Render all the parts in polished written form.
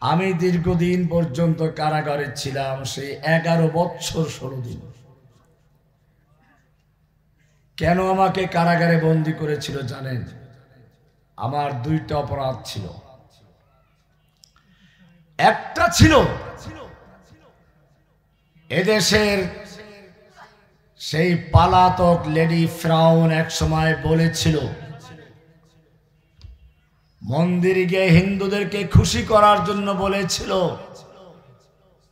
আমি দীর্ঘদিন পর্যন্ত কারাগারে ছিলাম, সেই 11 বছর 16 দিন। কেন আমাকে কারাগারে বন্দী করেছিল জানেন? আমার 2টা অপরাধ ছিল। একটা ছিল এদেশের সেই পালাতক লেডি ফ্রাউন এক সময় বলেছিল, মন্দিরে গিয়ে হিন্দুদেরকে খুশি করার জন্য বলেছিল,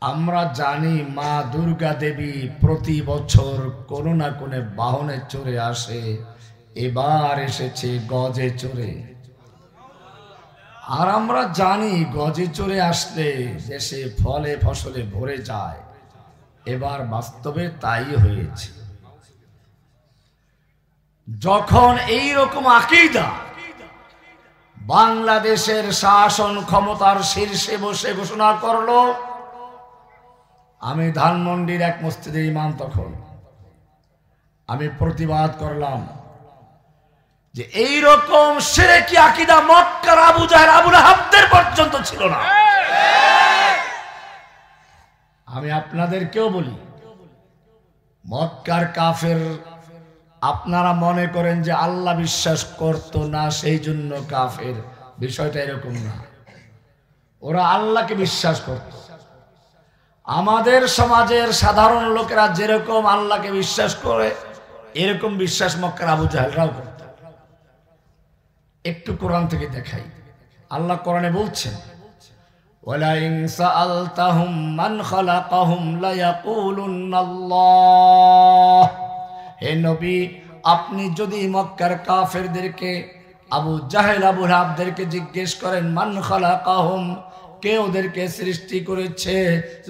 আমরা জানি মা দুর্গা দেবী প্রতি বছর কোনো না কোনো বাহনে চড়ে আসে, এবার এসেছে গজে চড়ে। আর আমরা জানি গজে চড়ে আসলে দেশে ফলে ফসলে ভরে যায়, এবার বাস্তবে তাই হয়েছে। যখন এই রকম আকীদা বাংলাদেশের শাসন ক্ষমতার শীর্ষে বসে ঘোষণা করলো, আমি ধানমন্ডির এক মসজিদের ইমাম, তখন আমি প্রতিবাদ করলাম যে এই রকম শিরকি আকীদা মক্কার আবু জাহেল আবু লাহাবদের পর্যন্ত ছিল না। আমি আপনাদেরকেও বলি, মক্কার কাফের আপনারা মনে করেন যে আল্লাহ বিশ্বাস করত না সেই জন্য কাফের, বিষয়টা এরকম না। ওরা আল্লাহকে বিশ্বাস করত। আমাদের সমাজের সাধারণ লোকেরা যেরকম আল্লাহকে বিশ্বাস করে, এরকম বিশ্বাস মক্কার আবু জাহেলরাও করত। একটু কোরআন থেকে দেখাই। আল্লাহ কোরআনে বলছেন, ওয়ালা ইন সাআলতাহুম মান খালাকাহুম লা ইয়াকুলুনাল্লাহ। হে নবী, আপনি যদি মক্কার কাফেরদেরকে, আবু জাহেল আবু লাহাবদেরকে জিজ্ঞেস করেন, মান খালাকাহুম, কে ওদেরকে সৃষ্টি করেছে,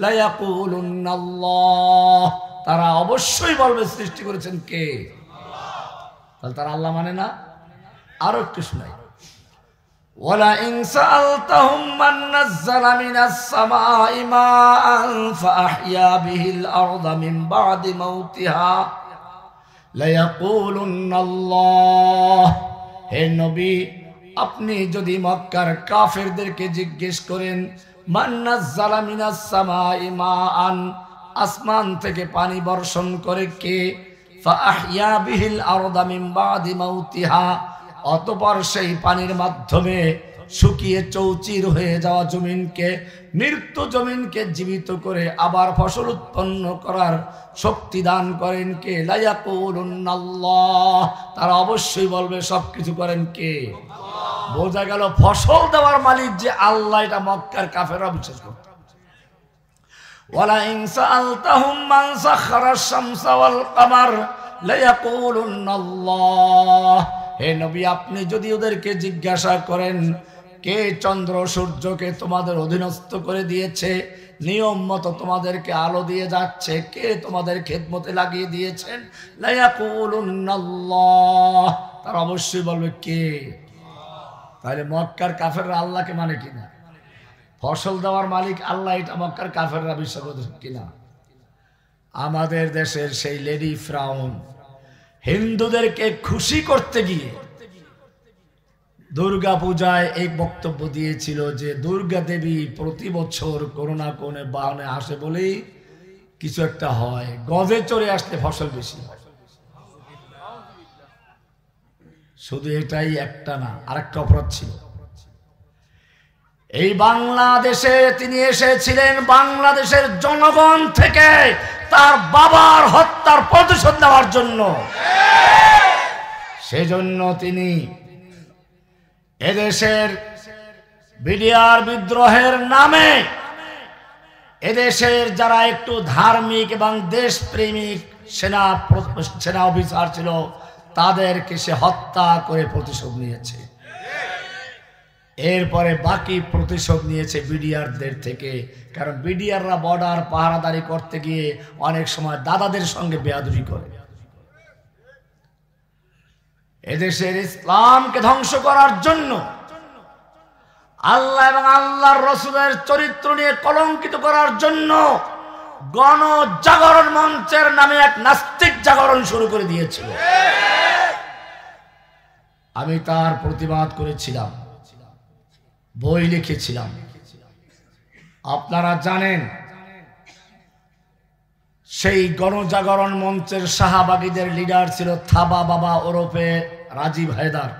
লা ইয়াকুলুনাল্লাহ, তারা অবশ্যই বলবে সৃষ্টি করেছেন কে? তাহলে তারা আল্লাহ মানে না? আরো একটু শোনাই, ওয়ালা ইন সাআলতাহুম মান নাযালা মিনাস সামাই মাআন ফাআহইয়া বিহিল আরদা মিন বাদি মাউতিহা লা ইয়াকুলুনাল্লাহ। হে নবী, আপনি যদি মক্কার কাফেরদেরকে জিজ্ঞেস করেন, মান নাযালা মিনাস সামাই মাআন, আসমান থেকে পানি বর্ষণ করে কে, ফাআহইয়া বিহিল আরদা মিন বাদি মাউতিহা, অতঃপর সেই পানির মাধ্যমে শুকিয়ে চৌচির হয়ে যাওয়া জমিনকে, মৃত্যু জমিনকে জীবিত করে আবার ফসল উৎপন্ন করার শক্তি দান করেন কে? লা ইয়াকুলুনাল্লাহ, তারা অবশ্যই বলবে সবকিছু করেন কে? বোঝা গেল ফসল দেওয়ার মালিক যে আল্লাহ, এটা মক্কার কাফেররা বিশ্বাস করত। ওয়ালা ইন সাআলতাহুম মান সাখারাশ শামসা ওয়াল কামার লা ইয়াকুলুনাল্লাহ। হে নবী, আপনি যদি ওদেরকে জিজ্ঞাসা করেন, কে চন্দ্র সূর্যকে তোমাদের অধীনস্থ করে দিয়েছে, নিয়ম মতো তোমাদেরকে আলো দিয়ে যাচ্ছে, কে তোমাদের খেদমতে লাগিয়ে দিয়েছেন, লা ইয়াকুলুনাল্লাহ, তারা অবশ্যই বলবে কে? তাহলে মক্কার কাফেররা আল্লাহকে মানে কিনা? ফসল দেওয়ার মালিক আল্লাহ, এটা মক্কার কাফেররা বিশ্বাস করে কিনা? আমাদের দেশের সেই লেডি ফ্রাউন হিন্দুদেরকে খুশি করতে গিয়ে দুর্গা পূজায় এই বক্তব্য দিয়েছিল যে দুর্গা দেবী প্রতি বছর কোনো না কোনো বাহনে আসে বলেই কিছু একটা হয়, গজে চড়ে আসলে ফসল বেশি হয়। শুধু এটাই একটা না, আরেকটা অপরাধ ছিল। এই বাংলাদেশে তিনি এসেছিলেন বাংলাদেশের জনগণ থেকে তার বাবার হত্যার প্রতিশোধ নেওয়ার জন্য। সেজন্য তিনি এদেশের বিডিআর বিদ্রোহের নামে এদেশের যারা একটু ধার্মিক এবং দেশপ্রেমিক সেনা অফিসার ছিল, তাদেরকে সে হত্যা করে প্রতিশোধ নিয়েছে। এরপরে বাকি প্রতিশোধ নিয়েছে বিডিআরদের থেকে, কারণ বিডিআররা বর্ডার পাহারাদারি করতে গিয়ে অনেক সময় দাদাদের সঙ্গে বেয়াদবি করে। এদেশের ইসলামকে ধ্বংস করার জন্য, আল্লাহ এবং আল্লাহর রসুলের চরিত্র নিয়ে কলঙ্কিত করার জন্য গণজাগরণ মঞ্চের নামে এক নাস্তিক জাগরণ শুরু করে দিয়েছিল। আমি তার প্রতিবাদ করেছিলাম, বই লিখেছিলাম। আপনারা জানেন সেই গণজাগরণ মঞ্চের শাহবাগীদের লিডার ছিল থাবা বাবা ওরফে রাজীব হায়দার।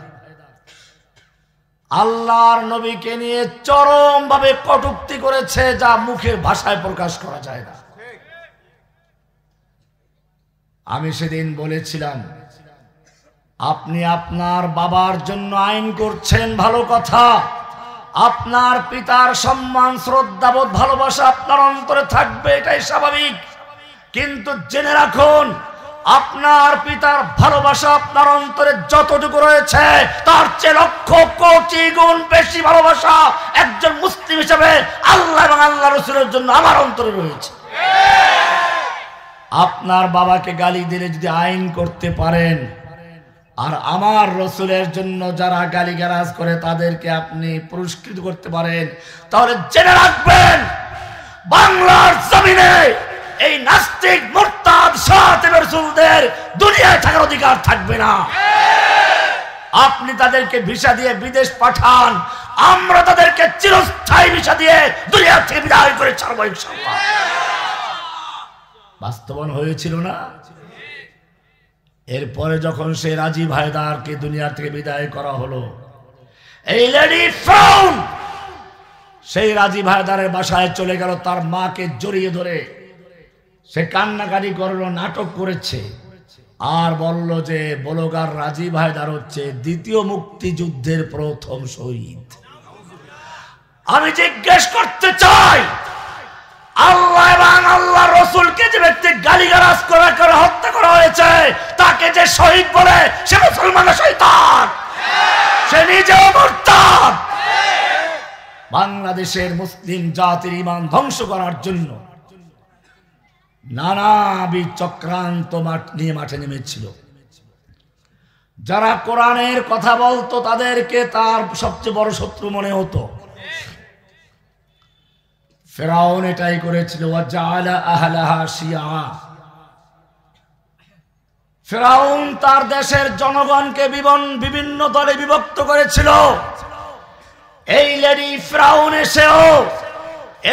আল্লাহর নবীকে নিয়ে চরম ভাবে কটূক্তি করেছে, যা মুখের ভাষায় প্রকাশ করা যায় না। আমি সেদিন বলেছিলাম, আপনি আপনার বাবার জন্য আইন করছেন, ভালো কথা, আপনার পিতার সম্মান শ্রদ্ধাবোধ ভালোবাসা আপনার অন্তরে থাকবে, এটাই স্বাভাবিক। কিন্তু জেনে রাখুন, আপনার পিতার ভালোবাসা আপনার অন্তরে যতটুকু রয়েছে তার চেয়ে লক্ষ কোটি গুণ বেশি ভালোবাসা একজন মুসলিম হিসেবে আল্লাহ এবং আল্লাহ রাসূলের জন্য আমার অন্তরে রয়েছে। আপনার বাবাকে গালি দিলে যদি আইন করতে পারেন, আর আমার রাসূলের জন্য যারা গালিগালাজ করে তাদেরকে আপনি পুরস্কৃত করতে পারেন, তাহলে জেনে রাখবেন বাংলার জমিনে এই নাস্তিক মুরতাদ শাতিবের রাসূলদের দুনিয়ায় থাকার অধিকার থাকবে না। আপনি তাদেরকে ভিসা দিয়ে বিদেশ পাঠান, আমরা তাদেরকে চিরস্থায়ী ভিসা দিয়ে দুনিয়া থেকে বিদায় করে ছাড়বো ইনশাআল্লাহ। বাস্তবায়ন হয়েছিল না? এরপরে যখন সে রাজীব হায়দারকে দুনিয়া থেকে বিদায় করা হলো, এই লেডি ফ্রাউন সেই রাজীব হায়দারের বাসায় চলে গেল, তার মাকে জড়িয়ে ধরে সে কান্নাকাটি করলো, নাটক করেছে, আর বলল যে ব্লগার রাজীব হায়দার হচ্ছে দ্বিতীয় মুক্তিযুদ্ধের প্রথম শহীদ। আমি জিজ্ঞেস করতে চাই, আল্লাহ এবং আল্লাহ রাসূলকে যে ব্যক্তি গালিগালাজ করে হত্যা করা হয়েছে, তাকে যে শহীদ বলে, সে মুসলমান শয়তান, সে নিজেও মুরতাদ। বাংলাদেশের মুসলিম জাতির ঈমান ধ্বংস করার জন্য নানাবিধ চক্রান্ত নিয়ে মাঠে নেমেছিল। যারা কোরআনের কথা বলতো তাদেরকে তার সবচেয়ে বড় শত্রু মনে হতো। ফিরআউন এটাই করেছিল, ওয়াজআলা আহলাহা শিয়া। ফিরআউন তার দেশের জনগণকে বিভিন্ন দলে বিভক্ত করেছিল। এই লেডি ফিরআউন এসেও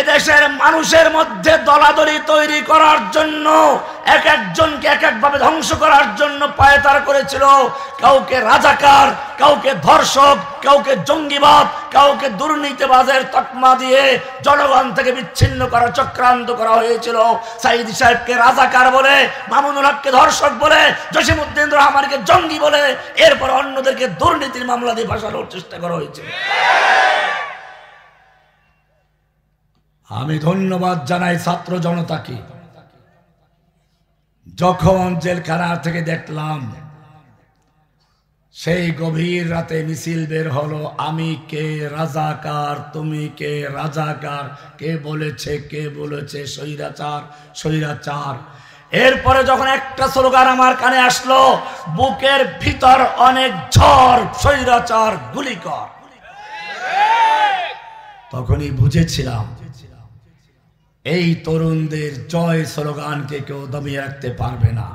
এদেশের মানুষের মধ্যে দলাদলি তৈরি করার জন্য, এক একজনকে এক একভাবে ধ্বংস করার জন্য পায়তারা করেছিল। কাউকে রাজাকার, কাউকে ধর্ষক, কাউকে জঙ্গিবাদ, কাউকে দুর্নীতিবাজের তকমা দিয়ে জনগণ থেকে বিচ্ছিন্ন করার চক্রান্ত করা হয়েছিল। সাইদ সাহেবকে রাজাকার বলে, মামুনুল হককে ধর্ষক বলে, জসিমউদ্দিন রহমানকে জঙ্গি বলে, এরপর অন্যদেরকে দুর্নীতির মামলা দিয়ে ফাঁসানোর চেষ্টা করা হয়েছিল। আমি ধন্যবাদ জানাই ছাত্র জনতাকে। যখন জেলখানা থেকে দেখলাম সেই গভীর রাতে মিছিল বের হলো, আমি কে রাজাকার, তুমি কে রাজাকার, কে বলেছে স্বৈরাচার স্বৈরাচার। এরপরে যখন একটা স্লোগান আমার কানে আসলো, বুকের ভিতর অনেক ঝড়, স্বৈরাচার গুলি কর, তখনই বুঝেছিলাম এই তরুণদের জয় স্লোগানকে কেউ দমিয়ে রাখতে পারবে না।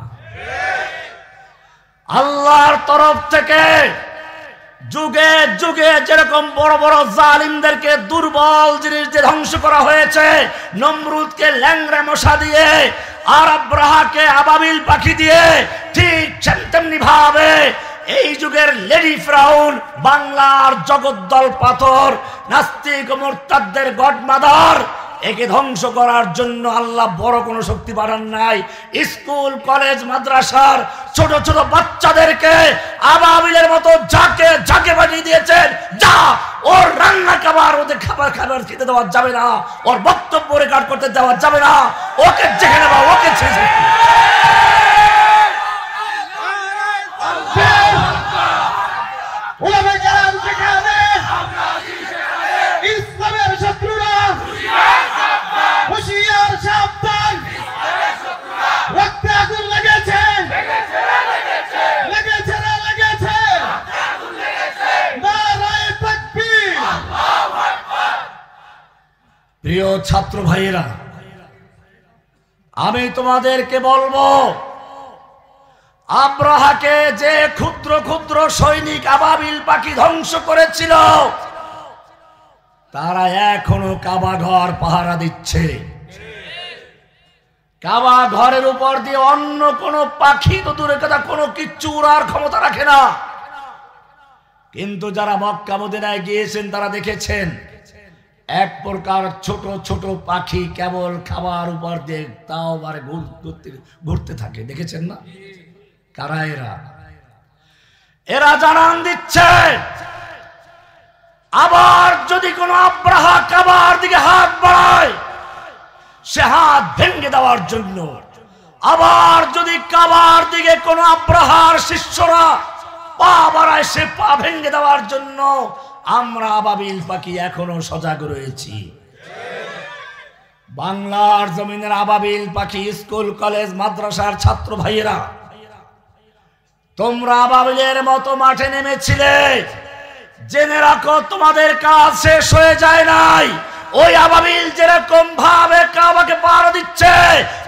আল্লাহর তরফ থেকে যুগে যুগে যেরকম বড় বড় জালিমদেরকে, দুর্বল জিনিস দিয়ে ধ্বংস করা হয়েছে, নমরুদকে ল্যাংড়া মশা দিয়ে আর আব্রাহাকে আবাবিল পাখি দিয়ে, ঠিক তেমনি ভাবে এই যুগের লেডি ফিরআউন বাংলার জগদ্দল পাথর, নাস্তিক ও মুরতাদদের গডমাদার, একে ধ্বংস করার জন্য আল্লাহ বড় কোনো শক্তি পাঠান নাই। স্কুল কলেজ মাদ্রাসার ছোট ছোট বাচ্চাদেরকে আবাবিলের মতো ঝাঁকে পাঠিয়ে দিয়েছেন, যা ওর রান্না খাবার, ওদের খাবার খেতে দেওয়া যাবে না, ওর বক্তব্য রেকর্ড করতে দেওয়া যাবে না, ওকে যেখানে বা ওকে ছেড়ে ইসলামের শত্রুরা হুঁশিয়ার সাবধান, রক্তে আগুন লেগেছে, নারায়ে তাকবীর। প্রিয় ছাত্র ভাইয়েরা, আমি তোমাদেরকে বলবো, আব্রাহাকে যে ক্ষুদ্র ক্ষুদ্র সৈনিক আবাবিল পাখি ধ্বংস করেছিল, তারা এখনো কাবা ঘর পাহারা দিচ্ছে। কাবা ঘরের উপর দিয়ে অন্য কোন পাখি তো দূরের কথা কোনো কিচ্ছু উড়ার ক্ষমতা রাখে না। কিন্তু যারা মক্কা মদিনায় গিয়েছেন তারা দেখেছেন এক প্রকার ছোট ছোট পাখি কেবল খাবার উপর দিয়ে তাও বারে ঘুরতে থাকে, দেখেছেন না? কারা এরা? এরা জানান দিচ্ছে আবার যদি কোনো আব্রাহা কাবার দিকে হাত বাড়ায় সে হাত ভেঙে দেওয়ার জন্য, আবার যদি কাবার দিকে কোনো আব্রাহার শিষ্যরা পা বাড়ায় সে পা ভেঙে দেওয়ার জন্য আমরা আবাবিল পাখি এখনো সজাগ রয়েছি। বাংলার জমিনের আবাবিল পাখি স্কুল কলেজ মাদ্রাসার ছাত্র ভাইয়েরা, তোমরা আবাবিলের মতো মাঠে নেমেছিলে, জেনে রাখো তোমাদের কাজ শেষ হয়ে যায় নাই। ওই আবাবিল যেরকম ভাবে কাবাকে পাহারা দিচ্ছে,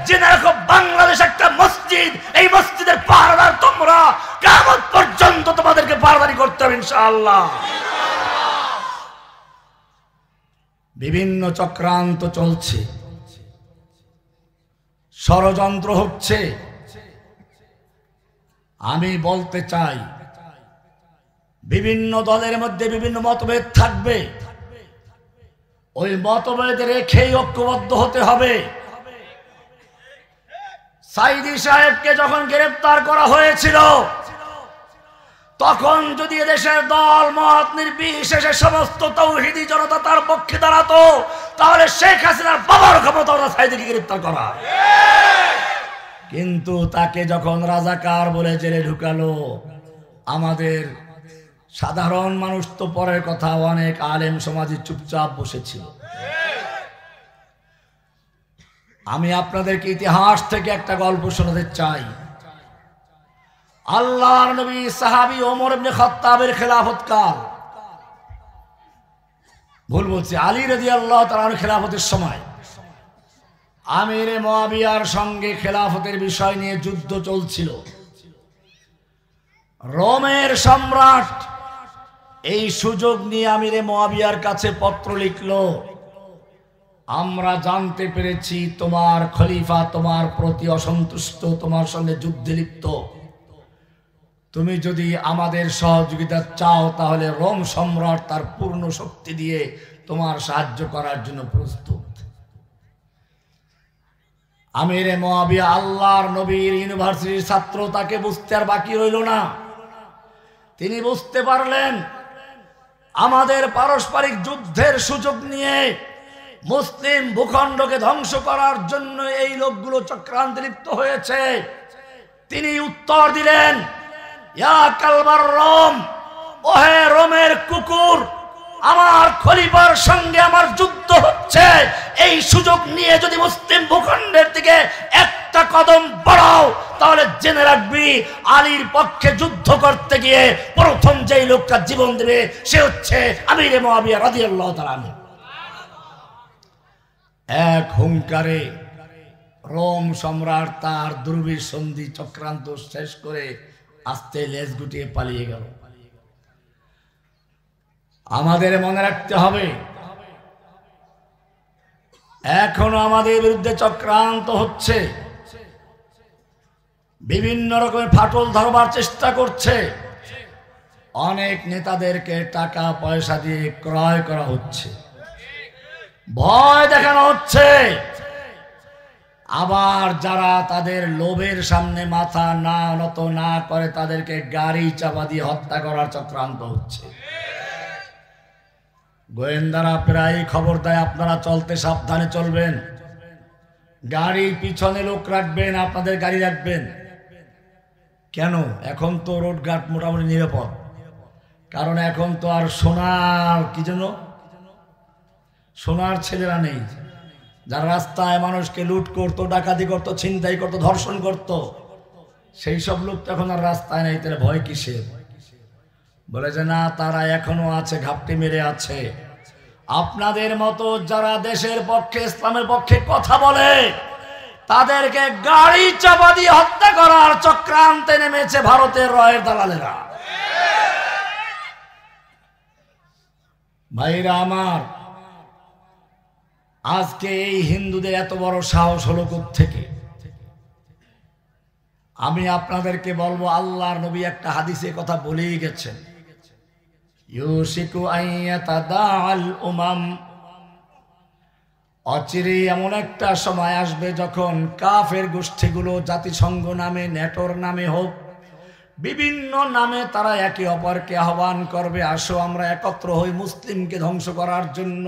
জেনে রাখো বাংলাদেশ একটা মসজিদ, এই মসজিদের পাহারাদার তোমরা। কিয়ামত পর্যন্ত তোমাদেরকে পাহারাদারি করতে হবে ইনশাআল্লাহ। বিভিন্ন চক্রান্ত চলছে, ষড়যন্ত্র হচ্ছে। আমি বলতে চাই বিভিন্ন দলের মধ্যে বিভিন্ন মতভেদ থাকবে, ওই মতভেদ রেখেই ঐক্যবদ্ধ হতে হবে। সাইদি সাহেবকে যখন গ্রেফতার করা হয়েছিল তখন যদি দেশের দল মত নির্বিশেষে সমস্ত তাওহীদি জনতা তার পক্ষে দাঁড়াতো তাহলে শেখ হাসিনার বাবার ক্ষমতা ওরা সাইদিকে গ্রেফতার করা। কিন্তু তাকে যখন রাজাকার বলে জেলে ঢুকালো, আমাদের সাধারণ মানুষ তো পরের কথা, অনেক আলেম সমাজে চুপচাপ বসেছিল। আমি আপনাদেরকে ইতিহাস থেকে একটা গল্প শোনাতে চাই। আল্লাহর নবী সাহাবী ওমর ইবনে খাত্তাবের খেলাফত কাল, ভুল বলছি, আলী রাদিয়াল্লাহু তাআলার খেলাফতের সময় আমিরে মুয়াবিয়ার সঙ্গে খেলাফতের বিষয় নিয়ে যুদ্ধ চলছিল। রোমের সম্রাট এই সুযোগ নিয়ে আমিরে মুয়াবিয়ার কাছে পত্র লিখল, আমরা জানতে পেরেছি তোমার খলিফা তোমার প্রতি অসন্তুষ্ট, তোমার সঙ্গে যুদ্ধে লিপ্ত। তুমি যদি আমাদের সহযোগিতা চাও তাহলে রোম সম্রাট তার পূর্ণ শক্তি দিয়ে তোমার সাহায্য করার জন্য প্রস্তুত। আমিরে মুয়াবিয়া আল্লাহর নবীর ইউনিভার্সিটির ছাত্র, তাকে বুঝতে আর বাকি রইল না। তিনি বুঝতে পারলেন আমাদের পারস্পরিক যুদ্ধের সুযোগ নিয়ে মুসলিম ভূখণ্ডকে ধ্বংস করার জন্য এই লোকগুলো চক্রান্তে লিপ্ত হয়েছে। তিনি উত্তর দিলেন, ইয়া কালবার রোম, ওহে রোমের কুকুর, আমার খলিফার সঙ্গে আমার যুদ্ধ হচ্ছে, এই সুযোগ নিয়ে যদি মুসলিম ভূখণ্ডের দিকে একটা কদম বাড়াও তাহলে জেনে রাখবি আলীর পক্ষে যুদ্ধ করতে গিয়ে প্রথম যেই লোকটা জীবন দেবে সে হচ্ছে আমিরে মুয়াবিয়া রাদিয়াল্লাহু তাআলা আনহু। এক হুঙ্কারে রোম সম্রাট তার দুর্বিসন্ধি চক্রান্ত শেষ করে আস্তে লেজ গুটিয়ে পালিয়ে গেল। আমাদের মনে রাখতে হবে এখনো আমাদের বিরুদ্ধে চক্রান্ত হচ্ছে, বিভিন্ন রকমের ফাটল ধরবার চেষ্টা করছে। অনেক নেতাদেরকে টাকা পয়সা দিয়ে ক্রয় করা হচ্ছে, ভয় দেখানো হচ্ছে। আবার যারা তাদের লোভের সামনে মাথা না নত না করে তাদেরকে গাড়ি চাপা দিয়ে হত্যা করার চক্রান্ত হচ্ছে। গোয়েন্দারা প্রায় খবর দেয় আপনারা চলতে সাবধানে চলবেন, গাড়ির পিছনে লোক রাখবেন, আপনাদের গাড়ি রাখবেন। কেন? এখন তো রোডঘাট মোটামুটি নিরাপদ, কারণ এখন তো আর সোনার কি যেন সোনার ছেলেরা নেই, যারা রাস্তায় মানুষকে লুট করতো, ডাকাতি করতো, ছিনতাই করতো, ধর্ষণ করতো, সেই সব লোক তো এখন আর রাস্তায় নেই। তাহলে ভয় কিসের? বলে যে না, তারা এখনো আছে, ঘাপটি মেরে আছে। আপনাদের মতো যারা দেশের পক্ষে, ইসলামের পক্ষে কথা বলে তাদেরকে গাড়ি চাপা দিয়ে হত্যা করার চক্রান্তে নেমেছে ভারতের রয়ের দালালেরা। ভাইরা আমার, আজকে এই হিন্দুদের এত বড় সাহস হলো কোত্থেকে? আমি আপনাদেরকে বলবো, আল্লাহর নবী একটা হাদিসে কথা বলেই গেছেন, ইউশিকু আইয়াতাদাআল উমাম, অচিরে এমন একটা সময় আসবে যখন কাফের গোষ্ঠীগুলো জাতিসংঘ নামে, নেটোর নামে হোক, বিভিন্ন নামে তারা একে অপরকে আহ্বান করবে, আসো আমরা একত্র হই মুসলিমকে ধ্বংস করার জন্য।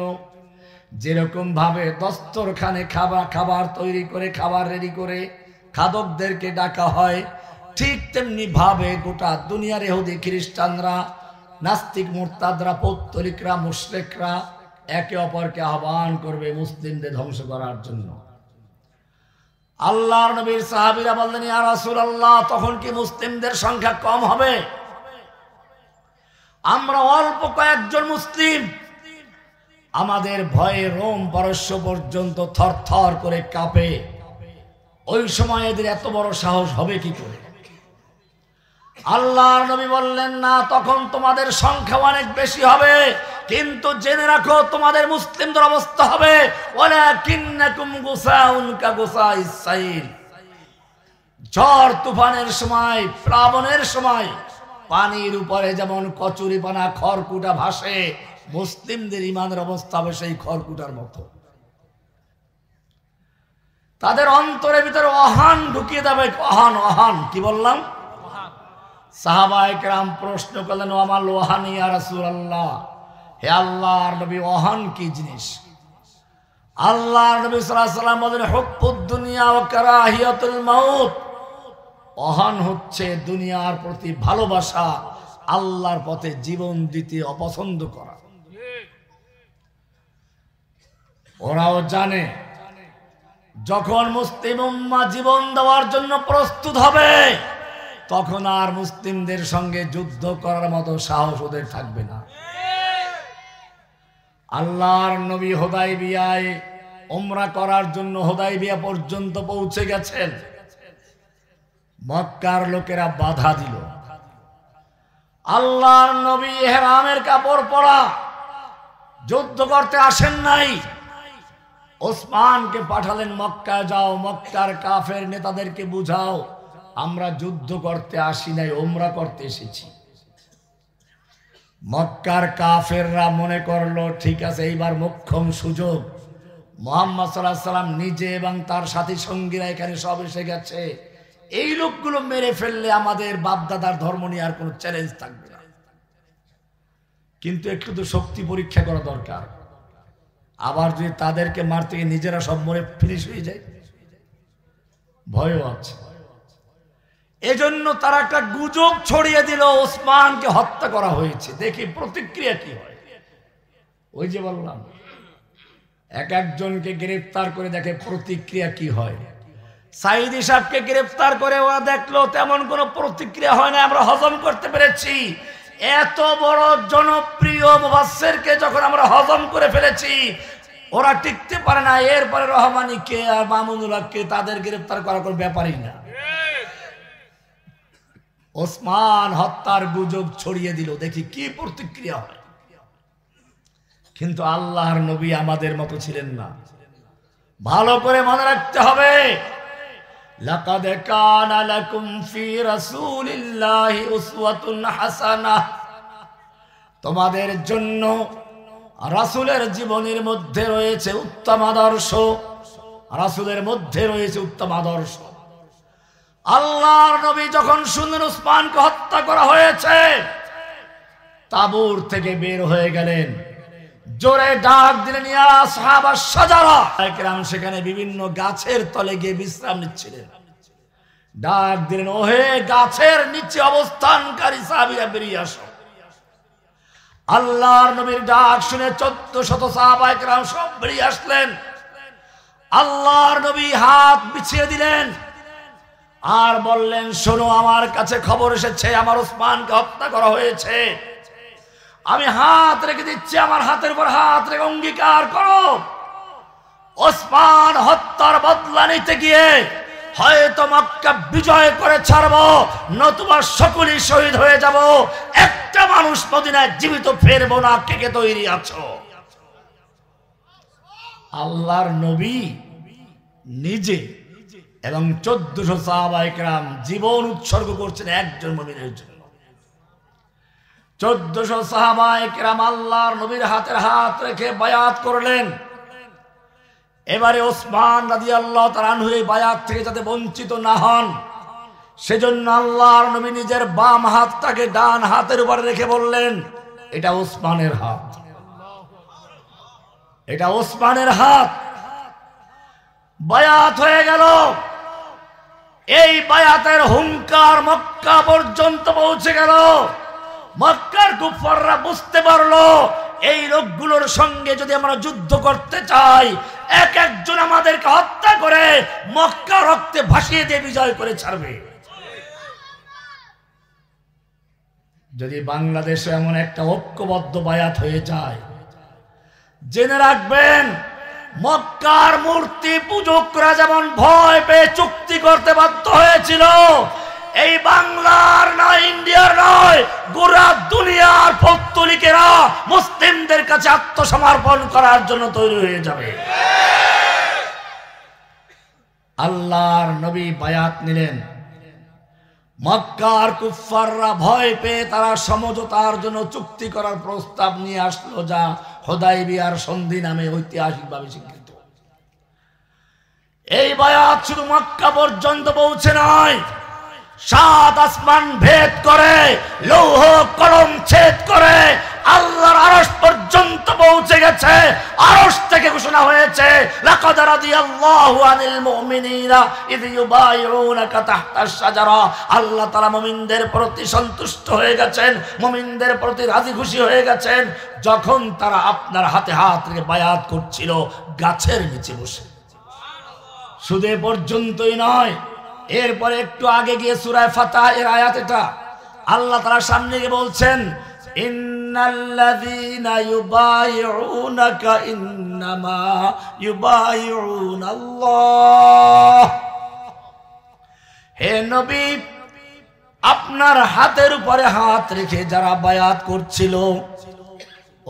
যেরকম ভাবে দস্তরখানে খাবার তৈরি করে, খাবার রেডি করে খাদকদেরকে ডাকা হয়, ঠিক তেমনি ভাবে গোটা দুনিয়ার ইহুদি খ্রিস্টানরা, নাস্তিক মুরতাদরা, পৌত্তলিকরা, মুশরিকরা একে অপরকে আহ্বান করবে মুসলিমদের ধ্বংস করার জন্য। আল্লাহর নবীর সাহাবীরা বললেন, ইয়া রাসূলুল্লাহ, তখন কি মুসলিমদের সংখ্যা কম হবে? আমরা অল্প কয়েকজন মুসলিম, আমাদের ভয়ে রোম পারস্য পর্যন্ত থরথর করে কাঁপে। ওই সময় এদের এত বড় সাহস হবে কি করে? আল্লাহর নবী বললেন, না, তখন তোমাদের সংখ্যা অনেক বেশি হবে, কিন্তু জেনে রাখো তোমাদের মুসলিমদের অবস্থা হবে ওয়ালাকিন্নাকুম গুসাউন কাগুসাইস সাইল, ঝড় তুফানের সময়, প্লাবনের সময় পানির উপরে যেমন কচুরিপানা খড়কুটা ভাসে, মুসলিমদের ইমানের অবস্থা হবে সেই খড়কুটার মতো। তাদের অন্তরের ভিতরে অহান ঢুকিয়ে দেবে। অহান, অহান কি বললাম? সাহাবায়ে কেরাম প্রশ্ন করলেন, ওয়ামাল ওয়াহান ইয়া রাসূলুল্লাহ, হে আল্লাহর নবী, ওহান কি জিনিস? আল্লাহর নবী সাল্লাল্লাহু আলাইহি ওয়াসাল্লাম বলেন, হুব্বুদ দুনিয়া ওয়া কারাহিয়াতুল মাউত, ওহান হচ্ছে দুনিয়ার প্রতি ভালোবাসা, আল্লাহর পথে জীবন দিতে অপছন্দ করা। ওরাও জানে যখন মুসলিম উম্মাহ জীবন দেওয়ার জন্য প্রস্তুত হবে, তখন আর মুসলিমদের সঙ্গে যুদ্ধ করার মতো সাহস ওদের থাকবে না। আল্লাহর নবী হুদায়বিয়ায় উমরা করার জন্য হুদায়বিয়া পর্যন্ত পৌঁছে গেছেন। মক্কার লোকেরা বাধা দিল। আল্লাহর নবী ইহরামের কাপড় পরা, যুদ্ধ করতে আসেন নাই। ওসমানকে পাঠালেন, মক্কা যাও, মক্কার কাফের নেতাদেরকে বুঝাও আমরা যুদ্ধ করতে আসি নাই, উমরা করতে এসেছি। মক্কার কাফেররা মনে করলো ঠিক আছে, এইবার মোক্ষম সুযোগ, মুহাম্মদ সাল্লাল্লাহু আলাইহি সাল্লাম নিজে এবং তার সাথী সঙ্গীরা এখানে সব এসে গেছে, এই লোকগুলো মেরে ফেললে আমাদের বাপদাদার ধর্ম নিয়ে আর কোনো চ্যালেঞ্জ থাকবে না। কিন্তু একটু তো শক্তি পরীক্ষা করা দরকার। আবার যদি তাদেরকে মারতে গিয়ে নিজেরা সব মরে ফিনিশ হয়ে যায়, ভয়ও আছে। এজন্য তারা একটা গুজব ছড়িয়ে দিল ওসমানকে হত্যা করা হয়েছে, দেখি প্রতিক্রিয়া কি হয়। ওই যে বললাম, এক একজনকে গ্রেফতার করে দেখে প্রতিক্রিয়া কি হয়। সাইদি সাহেবকে গ্রেফতার করে ওরা দেখলো তেমন কোনো প্রতিক্রিয়া হয় না, আমরা হজম করতে পেরেছি। এত বড় জনপ্রিয় মুফাসসিরকে যখন আমরা হজম করে ফেলেছি, ওরা টিকতে পারে না। এরপরে রহমানী কে আর মামুনুল্লাহ কে, তাদের গ্রেফতার করার কোনো ব্যাপারই না। ওসমান হত্যার গুজব ছড়িয়ে দিল, দেখি কি প্রতিক্রিয়া হয়। কিন্তু আল্লাহর নবী আমাদের মতো ছিলেন না। ভালো করে মনে রাখতে হবে, লাকাদ কানা লাকুম ফি রাসূলিল্লাহি উসওয়াতুন হাসানাহ, তোমাদের জন্য রাসূলের জীবনের মধ্যে রয়েছে উত্তম আদর্শ, রাসূলের মধ্যে রয়েছে উত্তম আদর্শ। আল্লাহর নবী যখন শুনলেন উসমানকে হত্যা করা হয়েছে, তাবুর থেকে বের হয়ে গেলেন, জোরে ডাক দিলেন, ইয়া আসহাবাস শাজারা। একরাম সেখানে বিভিন্ন গাছের তলে গিয়ে বিশ্রাম নিচ্ছিলেন। ডাক দিলেন, ওহে গাছের নিচে অবস্থানকারী সাহাবীরা বেরিয়ে আসো। আল্লাহর নবীর ডাক শুনে 1400 সাহাবা একরাম সব বেরিয়ে আসলেন। আল্লাহর নবী হাত বিছিয়ে দিলেন আর বললেন, শোনো, আমার কাছে খবর এসেছে আমার ওসমানকে হত্যা করা হয়েছে। আমি হাত রেখে দিচ্ছি, আমার হাতের উপর হাত রেখে অঙ্গীকার করো, ওসমান হত্যার বদলা নিতে গিয়ে হয়তো মক্কা বিজয় করে ছাড়বো, নতুবা সকলেই শহীদ হয়ে যাব, একটা মানুষ মদিনায় জীবিত ফেরবো না। কে কে তৈরি আছো? আল্লাহর নবী নিজে এবং 1400 সাহাবায়ে কেরাম জীবন উৎসর্গ করছেন একজন মুমিনের জন্য। 1400 সাহাবায়ে কেরাম আল্লাহর নবীর হাতের হাত রেখে বায়াত করলেন। এবারে ওসমান রাদিয়াল্লাহু তাআলা আনহু এই বায়াত থেকে যাতে বঞ্চিত না হন, সেজন্য আল্লাহর নবী নিজের বাম হাতটাকে ডান হাতের উপরে রেখে বললেন, এটা ওসমানের হাত, এটা ওসমানের হাত। বায়াত হয়ে গেল। এই বায়াতের হুঙ্কার মক্কা পর্যন্ত পৌঁছে গেল। মক্কার কুফাররা বুঝতে পারলো এই লোকগুলোর সঙ্গে যদি আমরা যুদ্ধ করতে চাই, এক একজন আমাদেরকে হত্যা করে মক্কা রক্তে ভাসিয়ে দিয়ে বিজয় করে ছাড়বে। যদি বাংলাদেশে এমন একটা ঐক্যবদ্ধ বায়াত হয়ে যায়, জেনে রাখবেন মক্কার মূর্তি পূজকরা যেমন ভয় পেয়ে চুক্তি করতে বাধ্য হয়েছিল, এই বাংলার নয়, ইন্ডিয়ার নয়, গোটা দুনিয়ার পৌত্তলিকেরা মুসলিমদের কাছে আত্মসমর্পণ করার জন্য তৈরি হয়ে যাবে। আল্লাহর নবী বায়াত নিলেন। মক্কার কুফাররা ভয় পেয়ে তারা সমঝোতার জন্য চুক্তি করার প্রস্তাব নিয়ে আসলো, যা হুদায়বিয়ার সন্ধি নামে ঐতিহাসিকভাবে স্বীকৃত। এই বায়াত শুধু মক্কা পর্যন্ত পৌঁছে নয়, 7 আসমান ভেদ করে, লৌহ কলম ছেদ করে আল্লাহর আরশ পর্যন্ত পৌঁছে গেছে। আরশ থেকে ঘোষণা হয়েছে, লাকাদ রাদিয়াল্লাহু আনিল মুমিনিনা ইয ইউবাইউনাকা তাহতাশ শাজারা। আল্লাহ তাআলা মুমিনদের প্রতি সন্তুষ্ট হয়ে গেছেন, মুমিনদের প্রতি রাজি খুশি হয়ে গেছেন যখন তারা আপনার হাতে হাত রেখে বায়াত করছিল গাছের নিচে বসে। শুধু এ পর্যন্তই নয়, এরপরে একটু আগে গিয়ে সূরা ফাতহ এর আয়াত এটা, আল্লাহ তাআলা সামনে গিয়ে বলছেন, ইন্নাল্লাযীনা ইউবাইউনাকা ইন্নামা ইউবাইউনাল্লাহ। হে নবী, আপনার হাতের উপরে হাত রেখে যারা বায়াত করছিল,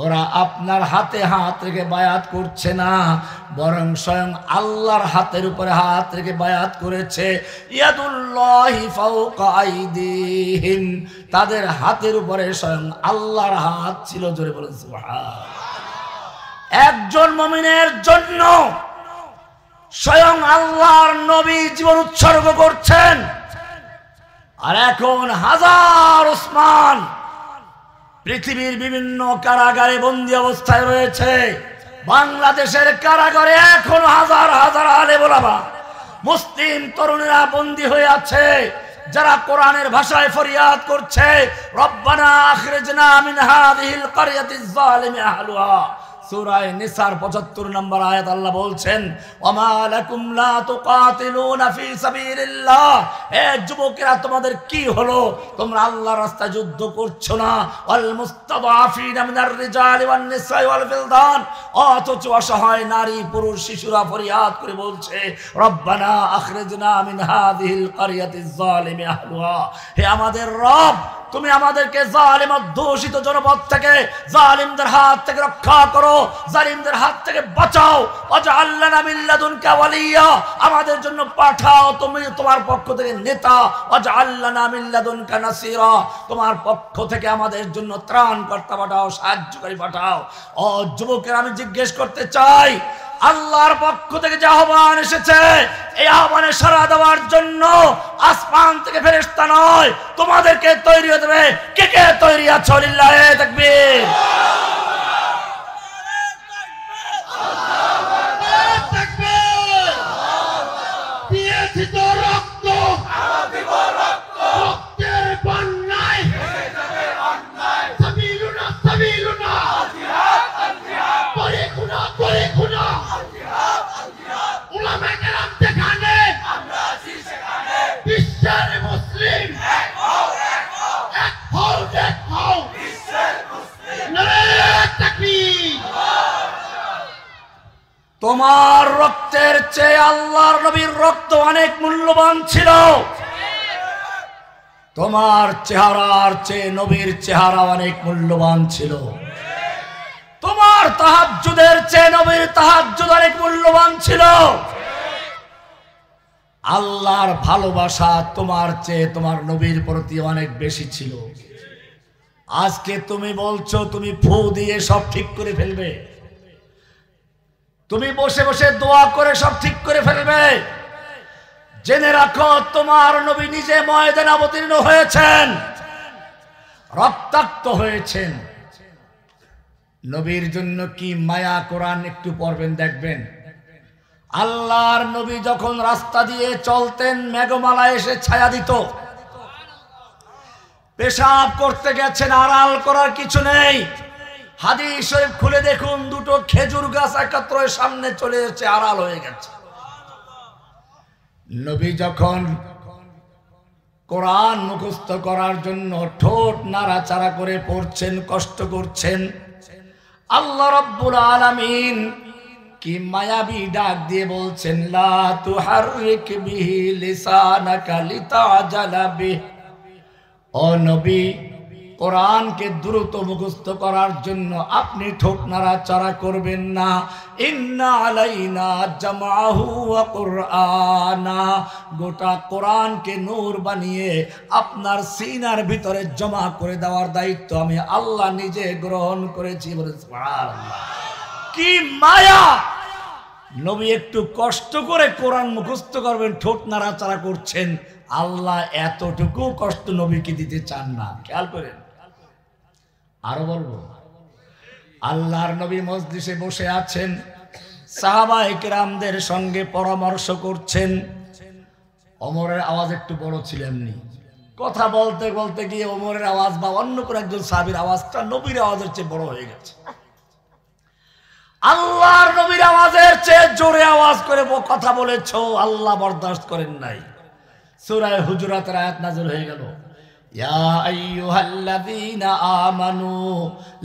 ওরা আপনার হাতে হাত রেখে বায়াত করছে না, বরং স্বয়ং আল্লাহর হাতের উপরে হাত রেখে বায়াত করেছে। ইয়াদুল্লাহি ফাওকা আইদিহিম, তাদের হাতের উপরে স্বয়ং আল্লাহর হাত ছিল। জোরে বলেন সুবহানাল্লাহ। একজন মুমিনের জন্য স্বয়ং আল্লাহর নবী জীবন উৎসর্গ করছেন, আর এখন হাজার ওসমান পৃথিবীর বিভিন্ন কারাগারে বন্দী অবস্থায় রয়েছে। বাংলাদেশের কারাগারে এখনো হাজার হাজার আলেম ওলামা, মুসলিম তরুণেরা বন্দী হয়ে আছে, যারা কোরআনের ভাষায় ফরিয়াদ করছে, রব্বানা আখরিজনা মিন হাযিহিল ক্বরিয়াতিজ যালিমি আহলুহা। সূরা নিসার 75 নম্বর আয়াত আল্লাহ বলছেন, ওয়ামা লাকুম লা তুকাতিলুনা ফি সাবিলিল্লাহ। হে যুবকেরা, তোমাদের কি হলো? তোমরা আল্লাহর রাস্তায় যুদ্ধ করছো না। ওয়াল মুস্তাদআফিনা মিনার রিজালি ওয়ান নিসাই ওয়াল ফিলদান, অথচ অসহায় নারী পুরুষ শিশুরা ফরিয়াদ করে বলছে, রব্বানা আখরিজনা মিন হাযিহিল ক্বরিয়াতিজ যালিমি আহলুহা। হে আমাদের রব, তুমি আমাদেরকে জালিম অধ্যুষিত জনপদ থেকে, জালিমদের হাত থেকে রক্ষা করো, জালিমদের হাত থেকে বাঁচাও। ওয়াজআল লানা মিন লাদুনকা ওয়ালিয়্যা, আমাদের জন্য পাঠাও তুমি তোমার পক্ষ থেকে নেতা। ওয়াজআল লানা মিন লাদুনকা নাসীরা, তোমার পক্ষ থেকে আমাদের জন্য ত্রাণকর্তা পাঠাও, সাহায্যকারী পাঠাও। ও যুবকেরা, আমি জিজ্ঞেস করতে চাই, আল্লাহর পক্ষ থেকে যে আহ্বান এসেছে, এই আহ্বানে সাড়া দেওয়ার জন্য আসমান থেকে ফেরেশতা নয়, তোমাদেরকে তৈরি হতে হবে। কে কে তৈরি আছো? লিল্লাহি তাকবীর। দিয়েছি তো রক্ত, রক্তের বন্যায় সাবিলুনা সাবিলুনা, করে খুনা করে খুনা, উলামায়ে কেরাম যেখানে, বিশ্বের মুসলিম এক হও নারে তাকবীর। তোমার রক্তের চেয়ে আল্লাহর নবীর রক্ত অনেক মূল্যবান ছিল। তোমার চেহারার চেয়ে নবীর চেহারা অনেক মূল্যবান ছিল। তোমার তাহাজ্জুদের চেয়ে নবীর তাহাজ্জুদ অনেক মূল্যবান ছিল। আল্লাহর ভালোবাসা তোমার চেয়ে তোমার নবীর প্রতি অনেক বেশি ছিল। আজকে তুমি বলছো তুমি ফু দিয়ে সব ঠিক করে ফেলবে, তুমি বসে বসে দোয়া করে সব ঠিক করে ফেলবে। জেনে রাখো তোমার নবী নিজে ময়দানে অবতীর্ণ হয়েছেন, রক্তাক্ত হয়েছেন। নবীর জন্য কি মায়া, কোরআন একটু পড়বেন দেখবেন। আল্লাহর নবী যখন রাস্তা দিয়ে চলতেন মেঘমালা এসে ছায়া দিত। পেশাব করতে গেছেন, আড়াল করার কিছু নেই। হাদিস শরীফ খুলে দেখুন, দুটো খেজুর গাছ একত্র সামনে চলে এসেছে, আড়াল হয়ে গেছে। নবী যখন কোরআন মুখস্থ করার জন্য ঠোঁট নাড়াচাড়া করে পড়ছেন, কষ্ট করছেন, আল্লাহ রাব্বুল আলামিন কি মায়াবী ডাক দিয়ে বলছেন, লা তুহাররিক বিহি লিসানাকা লিতাজালা বিহি। ও নবী, কোরআনকে দ্রুত মুখস্থ করার জন্য আপনি ঠোঁট নাড়াচাড়া করবেন না। ইন্না আলাইনা জামাহু ওয়া কুরআনা, গোটা কোরআনকে নূর বানিয়ে আপনার সিনার ভিতরে জমা করে দেওয়ার দায়িত্ব আমি আল্লাহ নিজে গ্রহণ করেছি। বলে সুবহানাল্লাহ, কি মায়া! নবী একটু কষ্ট করে কোরআন মুখস্থ করবেন, ঠোঁট নাড়াচাড়া করছেন। আল্লাহ এতটুকু কষ্ট নবীকে দিতে চান না। খেয়াল করেন। আরো বলবো, আল্লাহর নবী মজলিসে বসে আছেন, সাহাবায়ে কেরামদের সঙ্গে পরামর্শ করছেন। ওমরের আওয়াজ একটু বড় ছিল, এমনি কথা বলতে বলতে গিয়ে ওমরের আওয়াজ বা অন্য কোন একজন সাহাবীর আওয়াজটা নবীর আওয়াজের চেয়ে বড় হয়ে গেছে। আল্লাহর নবীর আওয়াজের চেয়ে জোরে আওয়াজ করে কথা বলেছো, আল্লাহ বরদাস্ত করেন নাই। সূরা হুজুরাতের আয়াত নাযিল হয়ে গেল, ইয়া আইয়ুহাল্লাযীনা আমানু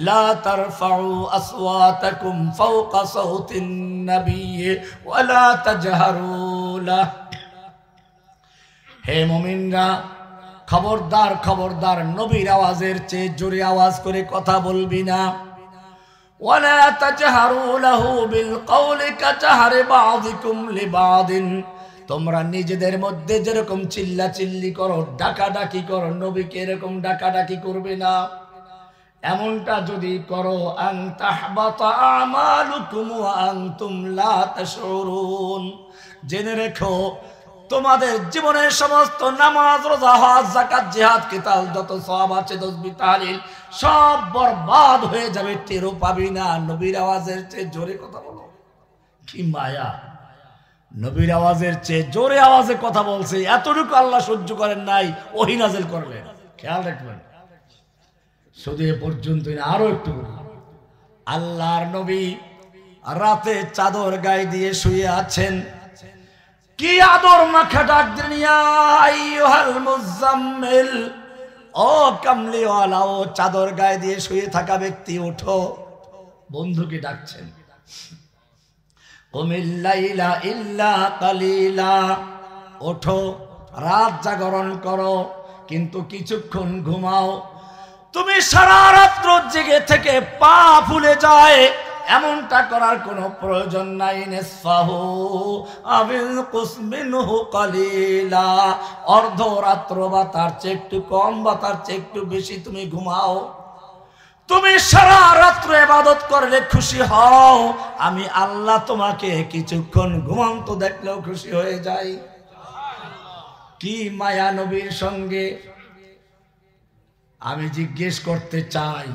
লা তারফাউ আসওয়াতাকুম ফাওকা সাওতিন নাবিয়্যি ওয়া লা তাজহারু লাহ। হে মুমিনরা, খবরদার খবরদার, নবীর আওয়াজের চেয়ে জোরে আওয়াজ করে কথা বলবি না। ওয়ালা তাজহারু লাহু বিল কওলি কাজহারি বাযিকুম লিবাযিন, তোমরা নিজেদের মধ্যে যেরকম চিল্লাচিল্লি করো, ডাকাডাকি করো, নবীকে এরকম ডাকাডাকি করবে না। এমনটা যদি করো, আন তাহবাতা আমালুকুম ওয়া আনতুম লা তাশউরুন, জেনে রেখো তোমাদের জীবনের সমস্ত নামাজ, রোজা, হজ, যাকাত, জিহাদ, কিতাল, যত সওয়াব আছে, তাসবিহ, তাহলিল সব বরবাদ হয়ে যাবে, টেরও পাবি না। নবীর আওয়াজের চেয়ে জোরে কথা বলো। কি মায়া! নবীর আওয়াজের চেয়ে জোরে আওয়াজে কথা বলছে, এতটুকু আল্লাহ সহ্য করেন নাই, ওহী নাযিল করলেন। খেয়াল রাখবেন। শুধু এ পর্যন্তই না, আরো একটু আল্লাহর নবী রাতে চাদর গায়ে দিয়ে শুয়ে আছেন। কি আদর মাখা ডাক দিলেন, ইয়া আইয়ুহাল মুজাম্মিল, ও কামলিওয়ালা, ও চাদর গায়ে দিয়ে শুয়ে থাকা ব্যক্তি, ওঠো। বন্ধুকে ডাকছেন, কুমিল লাইলা ইল্লা কালিলা, ওঠো, রাত জাগরণ করো, কিন্তু কিছুক্ষণ ঘুমাও। তুমি সারা রাত্র জেগে থেকে পা ফুলে যায়, এমনটা করার কোনো প্রয়োজন নাই। নিসফাহু আবিল কুসমিনহু কালিলা, অর্ধরাত্র বা তার চেয়ে একটু কম বা তার চেয়ে একটু বেশি তুমি ঘুমাও। তুমি সারা রাত্র ইবাদত করলে খুশি হও, আমি আল্লাহ তোমাকে কিছুক্ষণ ঘুমন্ত দেখলেও খুশি হয়ে যাই। কি মায়া নবীর সঙ্গে! আমি জিজ্ঞেস করতে চাই,